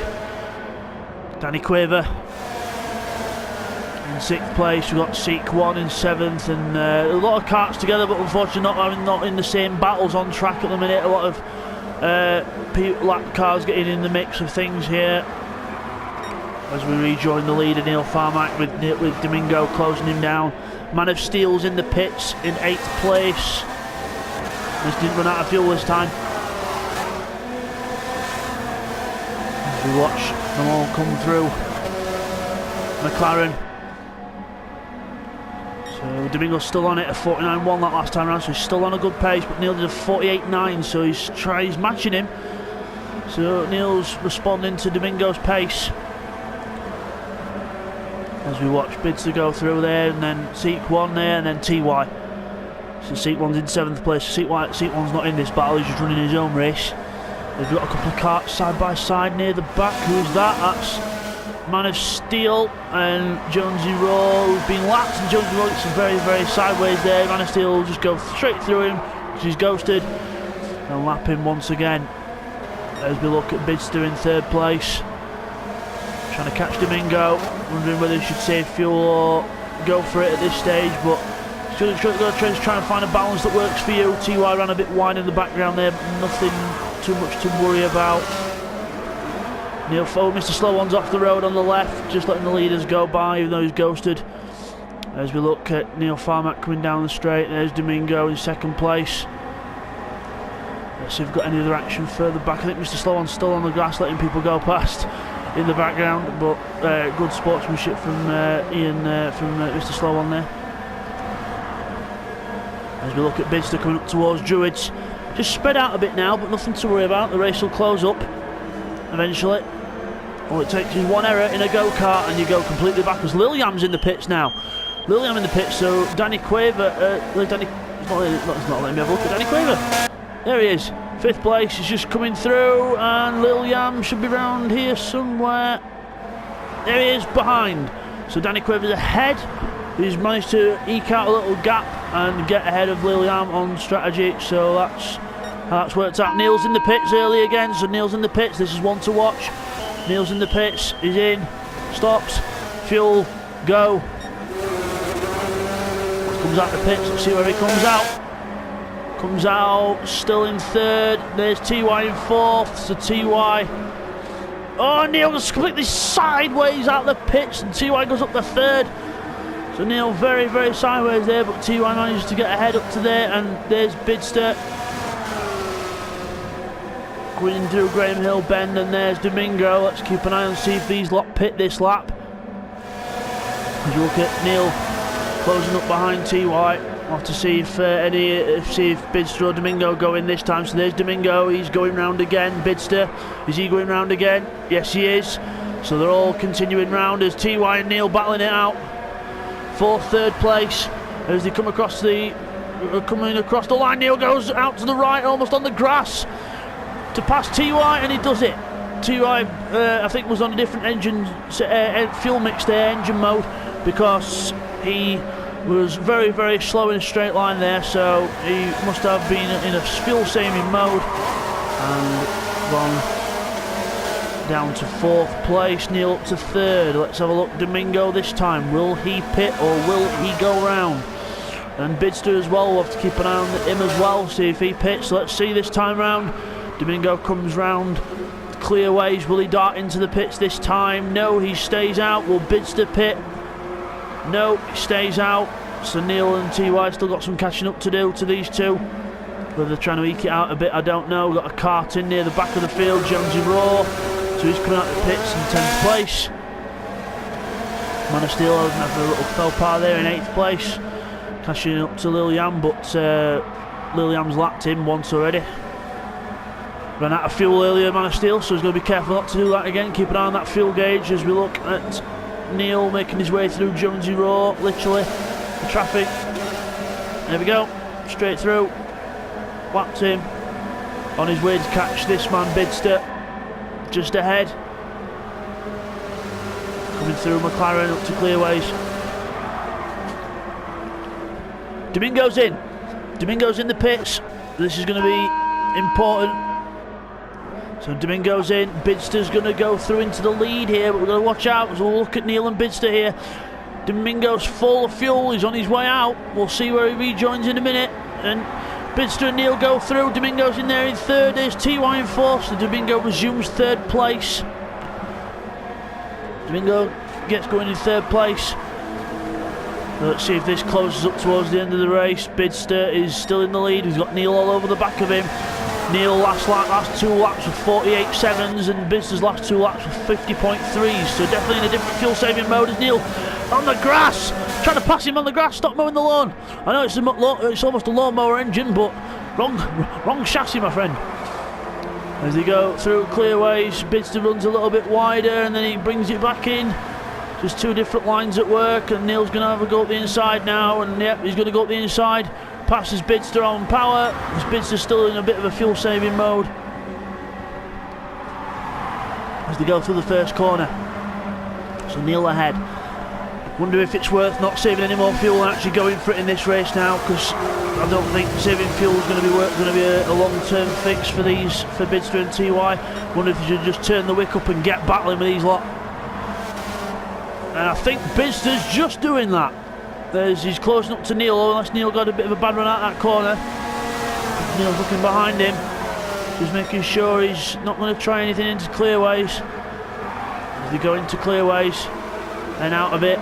Speaker 1: Danny Quaver in 6th place. We've got Seek 1 in 7th, and a lot of karts together, but unfortunately not in the same battles on track at the minute. A lot of lap cars getting in the mix of things here as we rejoin the lead of Neil Farmack with Domingo closing him down. Man of Steel's in the pits in 8th place. This didn't run out of fuel this time. As we watch them all come through. McLaren. So Domingo's still on it, a 49.1 that last time around, so he's still on a good pace, but Neil did a 48.9, so he's matching him. So Neil's responding to Domingo's pace. As we watch Bidster go through there, and then Seek 1 there, and then TY. So Seek 1's in 7th place. Seek 1's not in this battle, he's just running his own race. They've got a couple of karts side by side near the back. Who's that? That's Man of Steel and Jonesy Raw, who's been lapped, and Jonesy Raw gets very, very sideways there. Man of Steel will just go straight through him because he's ghosted and lap him once again. As we look at Bidster in 3rd place, trying to catch Domingo, wondering whether he should save fuel or go for it at this stage, but he's trying to find a balance that works for you. TY ran a bit wide in the background there, but nothing too much to worry about. Neil Mr. Slow One's off the road on the left, just letting the leaders go by, even though he's ghosted. As we look at Neil Farmack coming down the straight, there's Domingo in 2nd place. Let's see if we've got any other action further back. I think Mr. Slow One's still on the grass, letting people go past in the background, but good sportsmanship from Ian, from Mr. Slow One there. As we look at Bidster coming up towards Druids, just spread out a bit now, but nothing to worry about. The race will close up eventually. All it takes is one error in a go-kart and you go completely backwards. Liliam's in the pits now. Liliam in the pits, so Danny Quaver, it's not letting me have a look at Danny Quaver. There he is, 5th place, he's just coming through, and Liliam should be round here somewhere. There he is, behind. So Danny Quaver's ahead. He's managed to eke out a little gap and get ahead of Liliam on strategy, so that's worked out. Neil's in the pits early again, so Neil's in the pits, this is one to watch. Neil's in the pits, he's in, stops, fuel, go. Comes out the pits, let's see where he comes out. Comes out, still in 3rd, there's TY in 4th, so TY. Oh, Neil goes completely sideways out the pits, and TY goes up the 3rd. So Neil very, very sideways there, but TY manages to get ahead up to there, and there's Bidster. Going through Graham Hill Bend, and there's Domingo. Let's keep an eye on see if these lot pit this lap. As you look at Neil closing up behind TY, we'll have to see if Bidster or Domingo go in this time. So there's Domingo, he's going round again. Bidster, is he going round again? Yes, he is. So they're all continuing round as TY and Neil battling it out. 4th, 3rd place as they come across coming across the line. Neil goes out to the right, almost on the grass, to pass TY, and he does it. TY, I think, was on a different engine, fuel mix there, engine mode, because he was very, very slow in a straight line there, so he must have been in a fuel saving mode, and gone down to 4th place. Neil up to 3rd. Let's have a look. Domingo this time. Will he pit or will he go round? And Bidster as well. We'll have to keep an eye on him as well. See if he pits. Let's see this time round. Domingo comes round. Clear ways. Will he dart into the pits this time? No, he stays out. Will Bidster pit? No, he stays out. So Neil and TY still got some catching up to do to these two. Whether they're trying to eke it out a bit, I don't know. Got a kart in near the back of the field. Jonesy Raw. So he's coming out the pits in 10th place. Man of Steel having a little faux pas there in 8th place. Cashing up to Liliam, but Liliam's lapped him once already. Ran out of fuel earlier, Man of Steel, so he's going to be careful not to do that again. Keep an eye on that fuel gauge as we look at Neil making his way through Jonesy Raw, literally. The traffic. There we go. Straight through. Lapped him. On his way to catch this man, Bidster. Just ahead. Coming through McLaren up to Clearways. Domingo's in. Domingo's in the pits. This is going to be important. So Domingo's in. Bidster's going to go through into the lead here, but we're going to watch out. So we'll look at Neil and Bidster here. Domingo's full of fuel. He's on his way out. We'll see where he rejoins in a minute. And Bidster and Neil go through. Domingo's in there in 3rd. There's TY in 4th. So Domingo resumes 3rd place. Domingo gets going in 3rd place. So let's see if this closes up towards the end of the race. Bidster is still in the lead. He's got Neil all over the back of him. Neil last 2 laps with 48.7s and Bidster's last 2 laps with 50.3s. So definitely in a different fuel saving mode as Neil on the grass. Trying to pass him on the grass. Stop mowing the lawn. I know it's almost a lawnmower engine, but wrong chassis, my friend. As they go through Clearways, Bidster runs a little bit wider and then he brings it back in. There's 2 different lines at work and Neil's going to have a go up the inside now, and yep, he's going to go up the inside. Passes Bidster on power. Bidster's still in a bit of a fuel saving mode as they go through the first corner. So Neil ahead. Wonder if it's worth not saving any more fuel and actually going for it in this race now, because I don't think saving fuel is going to be a long-term fix for Bidster and TY. Wonder if you should just turn the wick up and get battling with these lot. And I think Bidster's just doing that. He's closing up to Neil, unless Neil got a bit of a bad run out that corner. Neil's looking behind him, just making sure he's not going to try anything into Clearways. As they go into Clearways and out of it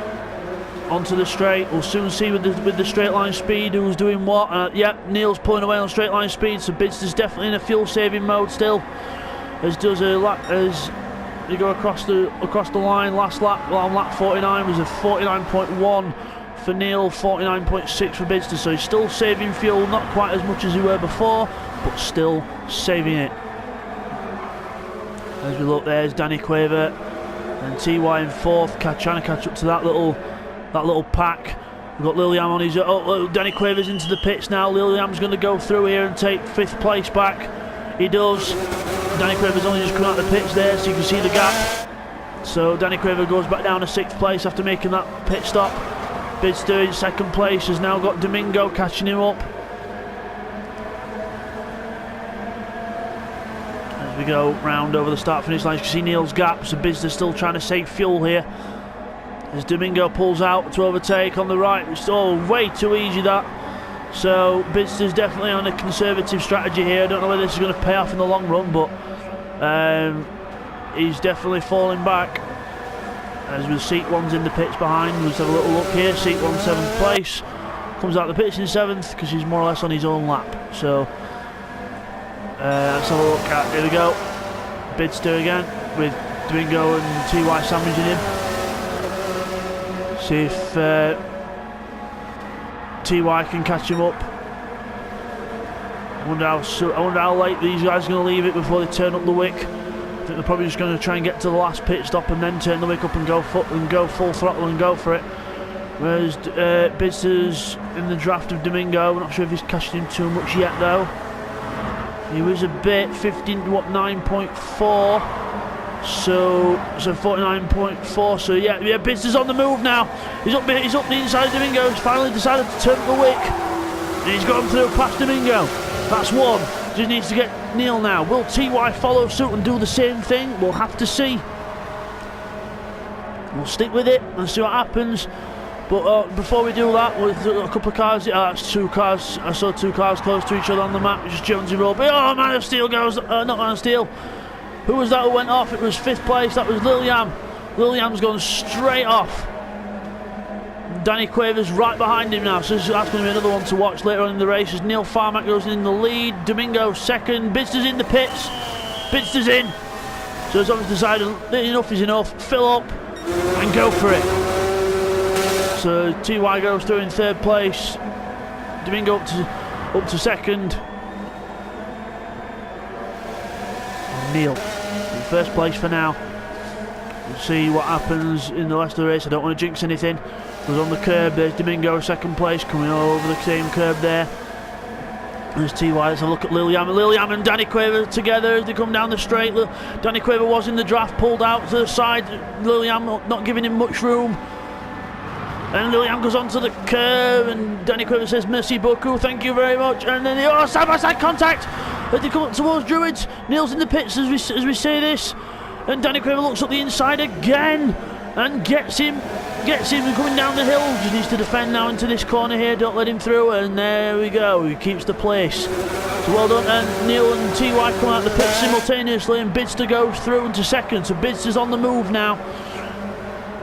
Speaker 1: onto the straight, we'll soon see with the straight line speed who's doing what. Yep, Neil's pulling away on straight line speed, so Bidster's definitely in a fuel saving mode still. As they go across the line. Last lap, well, on lap 49 was a 49.1 for Neil, 49.6 for Bidster, so he's still saving fuel, not quite as much as he were before, but still saving it. As we look, there's Danny Quaver and TY in 4th, trying to catch up to that little pack. We've got Liliam on his... Danny Quaver's into the pits now. Liliam's going to go through here and take 5th place back. He does. Danny Quaver's only just come out of the pits there, so you can see the gap. So Danny Quaver goes back down to 6th place after making that pit stop. Bidster in 2nd place has now got Domingo catching him up. As we go round over the start finish line, you can see Neil's gap, so Bidster's still trying to save fuel here. As Domingo pulls out to overtake on the right, it's all way too easy that. So Bidster's definitely on a conservative strategy here. I don't know whether this is going to pay off in the long run, but he's definitely falling back. As with Seat 1's in the pits behind, let's have a little look here. Seat 1 7th place, comes out the pits in 7th because he's more or less on his own lap. So let's have a look at, here we go, Bidster again with Domingo and TY sandwiching him. See if TY can catch him up. I wonder how late these guys are going to leave it before they turn up the wick. I think they're probably just going to try and get to the last pit stop and then turn the wick up and go full throttle and go for it. Whereas Bidster's in the draft of Domingo. I'm not sure if he's catching him too much yet though. He was a bit 9.4. So 49.4. So yeah, Bidster's on the move now. He's up the inside of Domingo. He's finally decided to turn up the wick, and he's gone through past Domingo. That's 1. just needs to get Neil now. Will TY follow suit and do the same thing? We'll have to see. We'll stick with it and see what happens. But before we do that, with a couple of cars, that's 2 cars. I saw 2 cars close to each other on the map. Just Jonesy Roll. Oh, Man of Steel goes. Not Man of Steel. Who was that who went off? It was 5th place. That was Liliam. Liliam's gone straight off. Danny Quavers right behind him now, so that's going to be another one to watch later on in the race as Neil Farmack goes in the lead. Domingo second. Bidster's in the pits. Bidster's in. So it's obviously decided enough is enough. Fill up and go for it. So TY goes through in 3rd place. Domingo up to 2nd. Neil in 1st place for now. We'll see what happens in the rest of the race. I don't want to jinx anything. Goes on the curb. There's Domingo 2nd place coming over the same curb there. There's TY. Let's have a look at Liliam. Liliam and Danny Quaver together as they come down the straight. Danny Quaver was in the draft, pulled out to the side. Liliam not giving him much room. And Liliam goes onto the curb, and Danny Quaver says, "Merci beaucoup, thank you very much." And then side-by-side contact as they come up towards Druids. Neil's in the pits as we say this, and Danny Quaver looks up the inside again and gets him coming down the hill. Just needs to defend now into this corner here. Don't let him through, and there we go. He keeps the place. So well done. And Neil and TY come out the pit simultaneously, and Bidster goes through into 2nd. So Bidster's on the move now.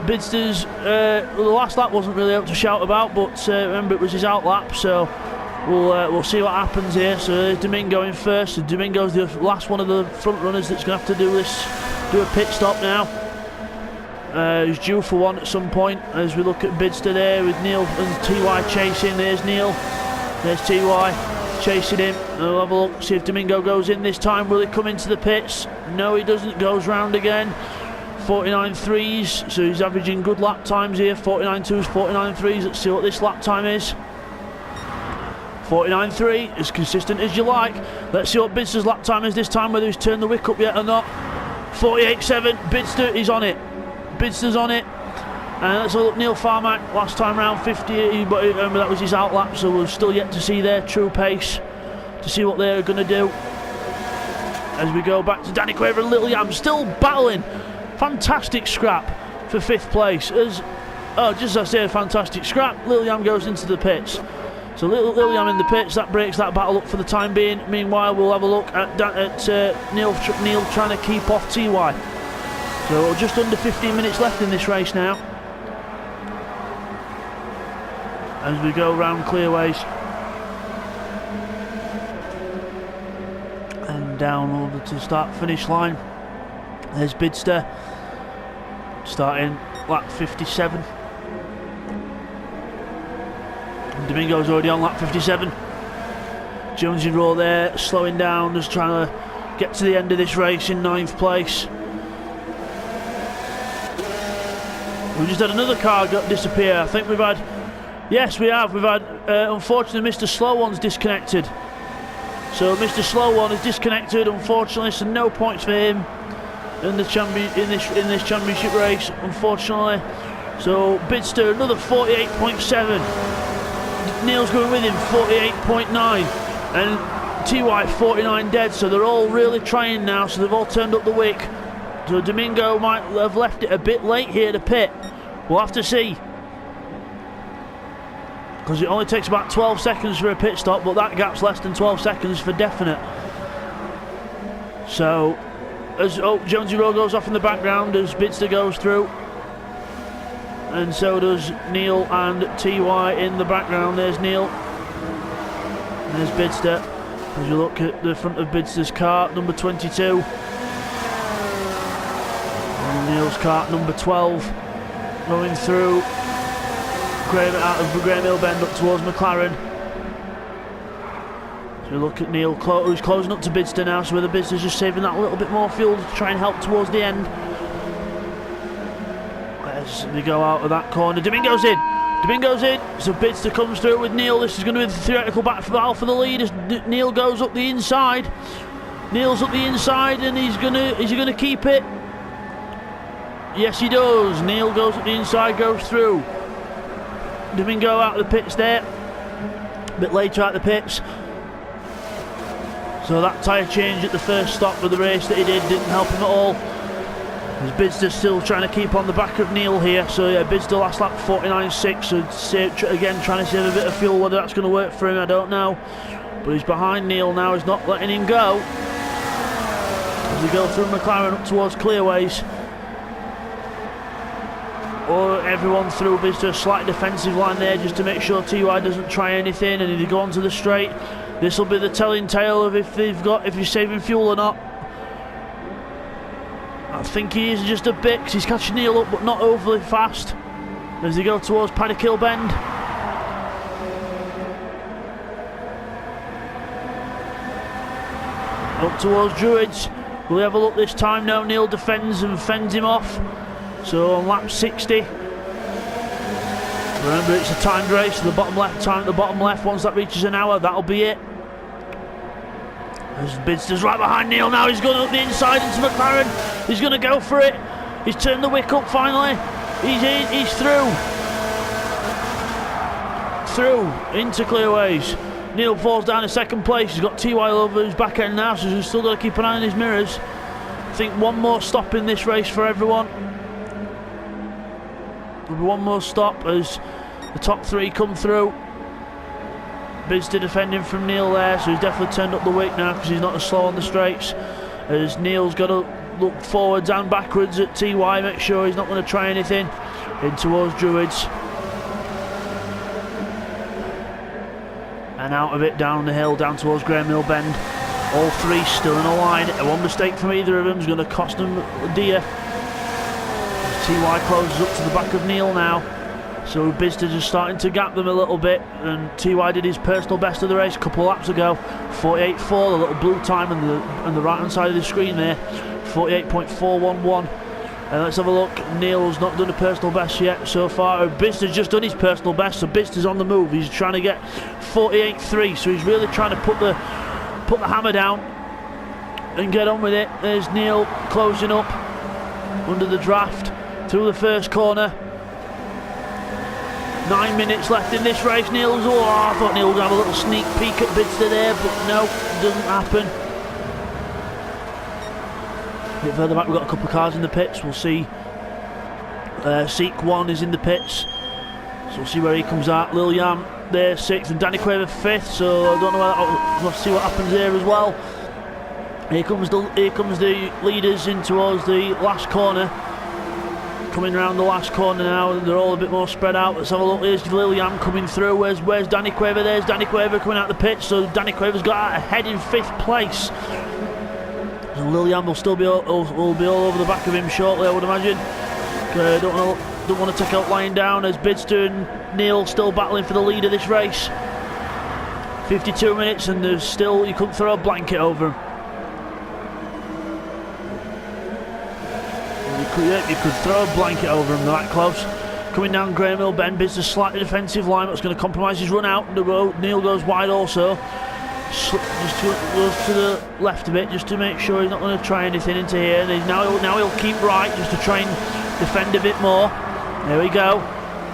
Speaker 1: Bidster's the last lap wasn't really able to shout about, but remember it was his out lap, so we'll see what happens here. So there's Domingo in 1st. So Domingo's the last one of the front runners that's going to have to do a pit stop now. He's due for one at some point as we look at Bidster there with Neil and TY chasing. There's Neil, there's TY chasing him. And we'll have a look, see if Domingo goes in this time. Will he come into the pits? No, he doesn't. Goes round again. 49.3s, so he's averaging good lap times here. 49.2s, 49.3s. Let's see what this lap time is. 49.3, as consistent as you like. Let's see what Bidster's lap time is this time, whether he's turned the wick up yet or not. 48.7, Bidster is on it. Bidster's on it. And let's have a look, Neil Farmack, last time round 50, but remember that was his out lap, so we're still yet to see their true pace, to see what they're going to do. As we go back to Danny Quaver and Liliam, still battling. Fantastic scrap for 5th place. Just as I say, a fantastic scrap. Liliam goes into the pits. So Liliam in the pits, that breaks that battle up for the time being. Meanwhile, we'll have a look at Neil trying to keep off TY. So just under 15 minutes left in this race now. As we go round clearways. And down over to start finish line. There's Bidster. Starting lap 57. And Domingo's already on lap 57. Jonesy Roll there, slowing down, just trying to get to the end of this race in 9th place. We just had another car disappear. I think we've had... Yes, we have. We've had, unfortunately, Mr. Slow One's disconnected. So Mr. Slow One is disconnected, unfortunately, so no points for him in the in this championship race, unfortunately. So Bidster another 48.7. Neil's going with him 48.9, and TY 49 dead. So they're all really trying now. So they've all turned up the wick. So Domingo might have left it a bit late here to pit. We'll have to see, because it only takes about 12 seconds for a pit stop, but that gap's less than 12 seconds for definite. So as Jonesy Rowe goes off in the background as Bidster goes through, and so does Neil and TY in the background. There's Neil, and there's Bidster. As you look at the front of Bidster's car, number 22, and Neil's car, number 12, going through out of Graham Hill Bend up towards McLaren. So look at Neil, who's closing up to Bidster now, so whether Bidster's just saving that little bit more fuel to try and help towards the end. As they go out of that corner, Domingo's in, so Bidster comes through with Neil. This is going to be the theoretical battle for the lead as Neil goes up the inside. Neil's up the inside, and is he going to keep it? Yes, he does. Neil goes up the inside, goes through. Domingo out of the pits there, a bit later out the pits. So that tyre change at the first stop of the race that he did didn't help him at all. As Bidster still trying to keep on the back of Neil here. So yeah, Bidster last lap 49.6. So again trying to save a bit of fuel. Whether that's going to work for him, I don't know. But he's behind Neil now. He's not letting him go. As we go through McLaren up towards Clearways. Or everyone through Bidster, a slight defensive line there just to make sure TY doesn't try anything, and if they go onto the straight, this will be the telling tale of if he's saving fuel or not. I think he is just a bit, because he's catching Neil up but not overly fast as they go towards Paddock Hill Bend. Up towards Druids. Will he have a look this time? No, Neil defends and fends him off. So on lap 60. Remember, it's a timed race, so the bottom left time at the bottom left. Once that reaches an hour, that'll be it. As Bidster's right behind Neil now. He's going up the inside into McLaren. He's going to go for it. He's turned the wick up finally. He's in. He's through. Through into Clearways. Neil falls down in second place. He's got TY over his back end now, so he's still got to keep an eye on his mirrors. I think one more stop in this race for everyone. One more stop as the top three come through. Bidster defending from Neil there, so he's definitely turned up the wick now because he's not as slow on the straights. As Neil's got to look forwards and backwards at TY, make sure he's not going to try anything. In towards Druids. And out of it, down the hill, down towards Graham Hill Bend. All three still in a line. One mistake from either of them is going to cost them dear. TY closes up to the back of Neil now. So Bidster just starting to gap them a little bit, and TY did his personal best of the race a couple of laps ago. 48.4, the little blue time on the right hand side of the screen there. 48.411. And let's have a look. Neil's not done a personal best yet so far. Bidster's just done his personal best, so Bidster's on the move. He's trying to get 48.3, so he's really trying to put the hammer down and get on with it. There's Neil closing up under the draft through the first corner. 9 minutes left in this race. Neil's, I thought Neil would have a little sneak peek at Bidster there, but no, doesn't happen. A bit further back, we've got a couple of cars in the pits. We'll see. Seek 1 is in the pits, so we'll see where he comes out. Lil Yam there 6th and Danny Quaver 5th, so I don't know whether we'll see what happens there as well. Here comes the leaders in towards the last corner. Coming round the last corner now, and they're all a bit more spread out. Let's have a look. Here's Lil Yam coming through. Where's Danny Quaver? There's Danny Quaver coming out the pit. So Danny Quaver's got out ahead in 5th place. So Lil Yam will still be all over the back of him shortly, I would imagine. Don't want to take out lying down as Bidster and Neil still battling for the lead of this race. 52 minutes, and there's still, you couldn't throw a blanket over him. You could throw a blanket over him, they're that close. Coming down Graham Hill Bend, Bidster's slightly defensive line, that's going to compromise his run out the road. Neil goes wide also. Just goes to the left a bit, just to make sure he's not going to try anything into here. And now he'll keep right, just to try and defend a bit more. There we go.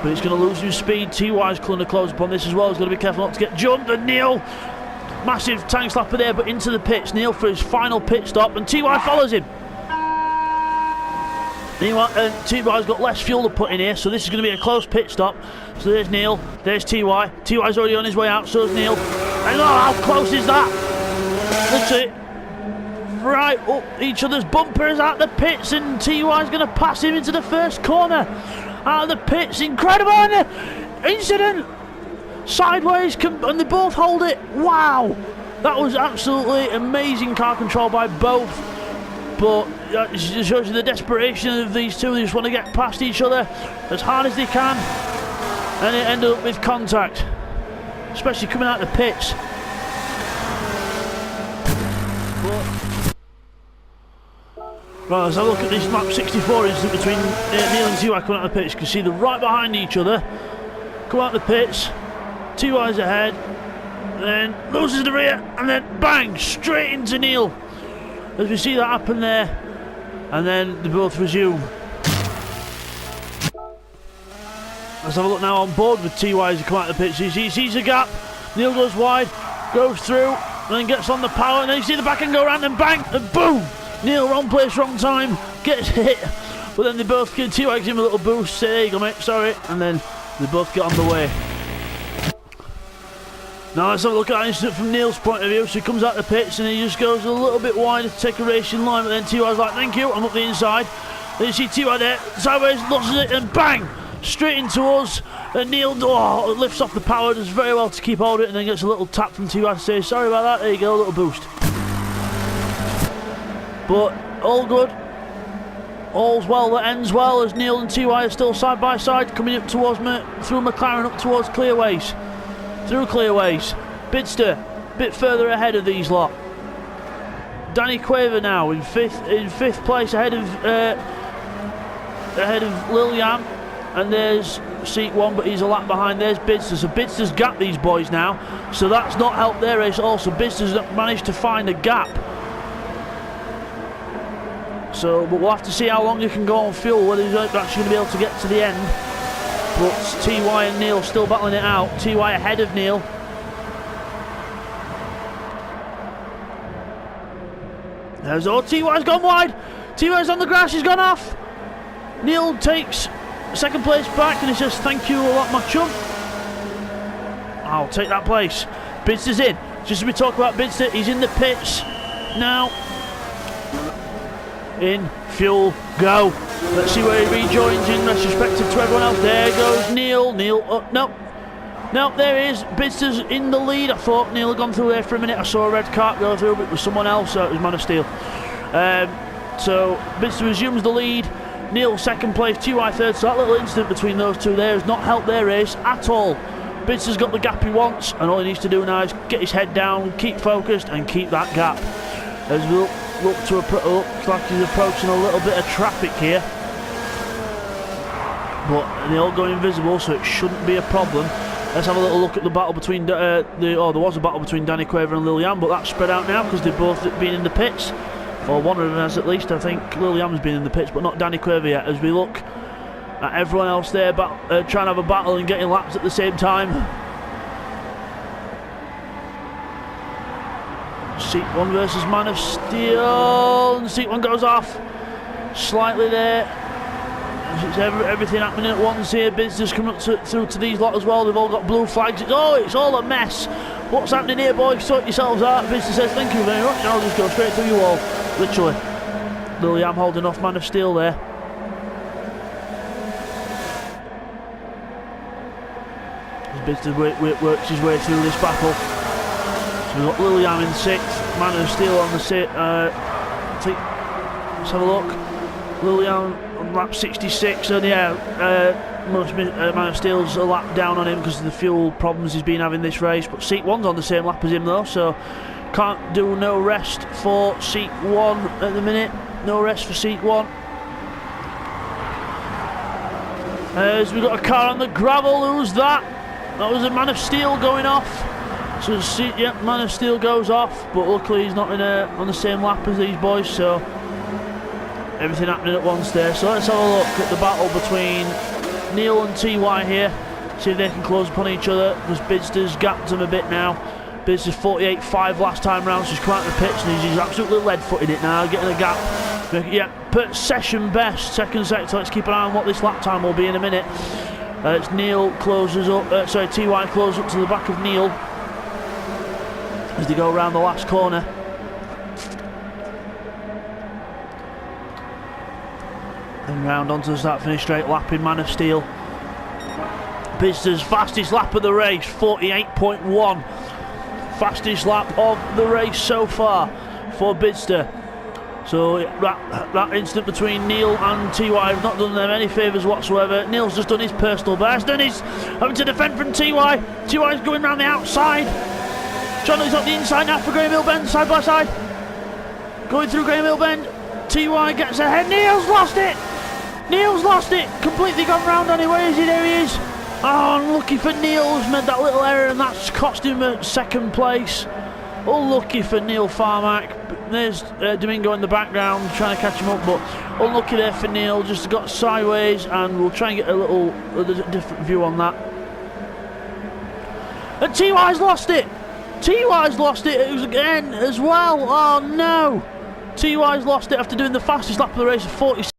Speaker 1: But he's going to lose his speed. TY's going to close upon this as well. He's got to be careful not to get jumped. And Neil, massive tank slapper there, but into the pits. Neil for his final pit stop, and TY follows him. TY's got less fuel to put in here, so this is going to be a close pit stop. So there's Neil, there's TY. TY's already on his way out, so is Neil. And how close is that? That's it. Right up each other's bumpers at the pits, and TY's going to pass him into the first corner. Out of the pits, incredible incident. Sideways, and they both hold it. Wow, that was absolutely amazing car control by both. But it shows you the desperation of these two. They just want to get past each other as hard as they can, and it ended up with contact, especially coming out of the pits. Right, let's have a look at this lap 64 incident between Neil and TY coming out of the pits. You can see they're right behind each other. Come out of the pits, TY's ahead, then loses the rear, and then bang, straight into Neil. As we see that happen there, and then they both resume. Let's have a look now on board with TY as he comes out of the pits. He sees a gap. Neil goes wide, goes through, and then gets on the power, and then you see the back end go around and bang, and boom! Neil, wrong place, wrong time, gets hit, but then they both give T-Y him a little boost, say, there you go mate, sorry, and then they both get on the way. Now let's have a look at that incident from Neil's point of view. So he comes out the pits and he just goes a little bit wider to take a racing line, but then T-Y's like, thank you, I'm up the inside. Then you see T-Y there, sideways, loses it, and bang! Straight into us, and Neil lifts off the power, does very well to keep hold of it, and then gets a little tap from T-Y to say, sorry about that, there you go, a little boost. But all good. All's well that ends well, as Neil and T-Y are still side by side, coming up towards through McLaren up towards Clearways. Through Clearways. Bidster, a bit further ahead of these lot. Danny Quaver now in fifth place ahead of Liliam, and there's seat 1, but he's a lap behind. There's Bidster, so Bidster's gapped these boys now, so that's not helped their race. Also, Bidster's managed to find a gap. So, but we'll have to see how long he can go on fuel, whether he's actually going to be able to get to the end. But T-Y and Neil still battling it out. T-Y ahead of Neil. There's T-Y's gone wide. T-Y's on the grass, he's gone off. Neil takes second place back and he says, thank you a lot, my chum. I'll take that place. Bidster's in. Just as we talk about Bidster, he's in the pits now. In, fuel, go. Let's see where he rejoins in retrospective to everyone else. There goes Neil. Neil, oh, no, there he is. Bidster's in the lead. I thought Neil had gone through there for a minute. I saw a red cart go through, but it was someone else, so it was Man of Steel. So Bidster resumes the lead. Neil second place, T-Y third. So that little incident between those two there has not helped their race at all. Bidster's got the gap he wants, and all he needs to do now is get his head down, keep focused, and keep that gap. As we looks like he's approaching a little bit of traffic here, but they all go invisible, so it shouldn't be a problem. Let's have a little look at the battle between there was a battle between Danny Quaver and Lilian, but that's spread out now because they've both been in the pits, or one of them has at least. I think Lilian's been in the pits, but not Danny Quaver yet. As we look at everyone else there trying to have a battle and getting laps at the same time. Seat 1 versus Man of Steel, and Seat 1 goes off slightly there. It's everything happening at once here. Business coming up through to these lot as well. They've all got blue flags. It's all a mess. What's happening here, boys? Sort yourselves out. Business says thank you very much, and I'll just go straight through you all. Literally. Liliam holding off Man of Steel there. Business works his way through this battle. So we've got Liliam in 6th, Man of Steel on the 6th. Let's have a look. Liliam on lap 66, and yeah, Man of Steel's a lap down on him because of the fuel problems he's been having this race. But Seat 1's on the same lap as him though, so can't do no rest for Seat 1 at the minute. No rest for Seat 1. As we've got a car on the gravel. Who's that? That was a Man of Steel going off. So Man of Steel goes off, but luckily he's not on the same lap as these boys, so everything happening at once there. So let's have a look at the battle between Neil and T-Y here. See if they can close upon each other, because Bidster's gapped them a bit now. Bidster's 48.5 last time round, so he's come out of the pits and he's absolutely lead-footing it now, getting a gap. Yeah, put session best, second sector. Let's keep an eye on what this lap time will be in a minute. It's Neil closes up, T-Y closes up to the back of Neil as they go around the last corner. And round onto the start finish straight, lapping Man of Steel. Bidster's fastest lap of the race, 48.1. Fastest lap of the race so far for Bidster. So that incident between Neil and T-Y have not done them any favours whatsoever. Neil's just done his personal best and he's having to defend from T-Y. T-Y's going round the outside. Johnny's on the inside now for Graham Hill Bend, side by side. Going through Graham Hill Bend. T-Y gets ahead. Neil's lost it. Neil's lost it. Completely gone round on him. Where is he? There he is. Oh, unlucky for Neil. He's made that little error and that's cost him a second place. Unlucky for Neil Farmack. There's Domingo in the background trying to catch him up, but unlucky there for Neil. Just got sideways, and we'll try and get a different view on that. And T-Y's lost it. TY's lost it again as well. Oh no! TY's lost it after doing the fastest lap of the race of 46.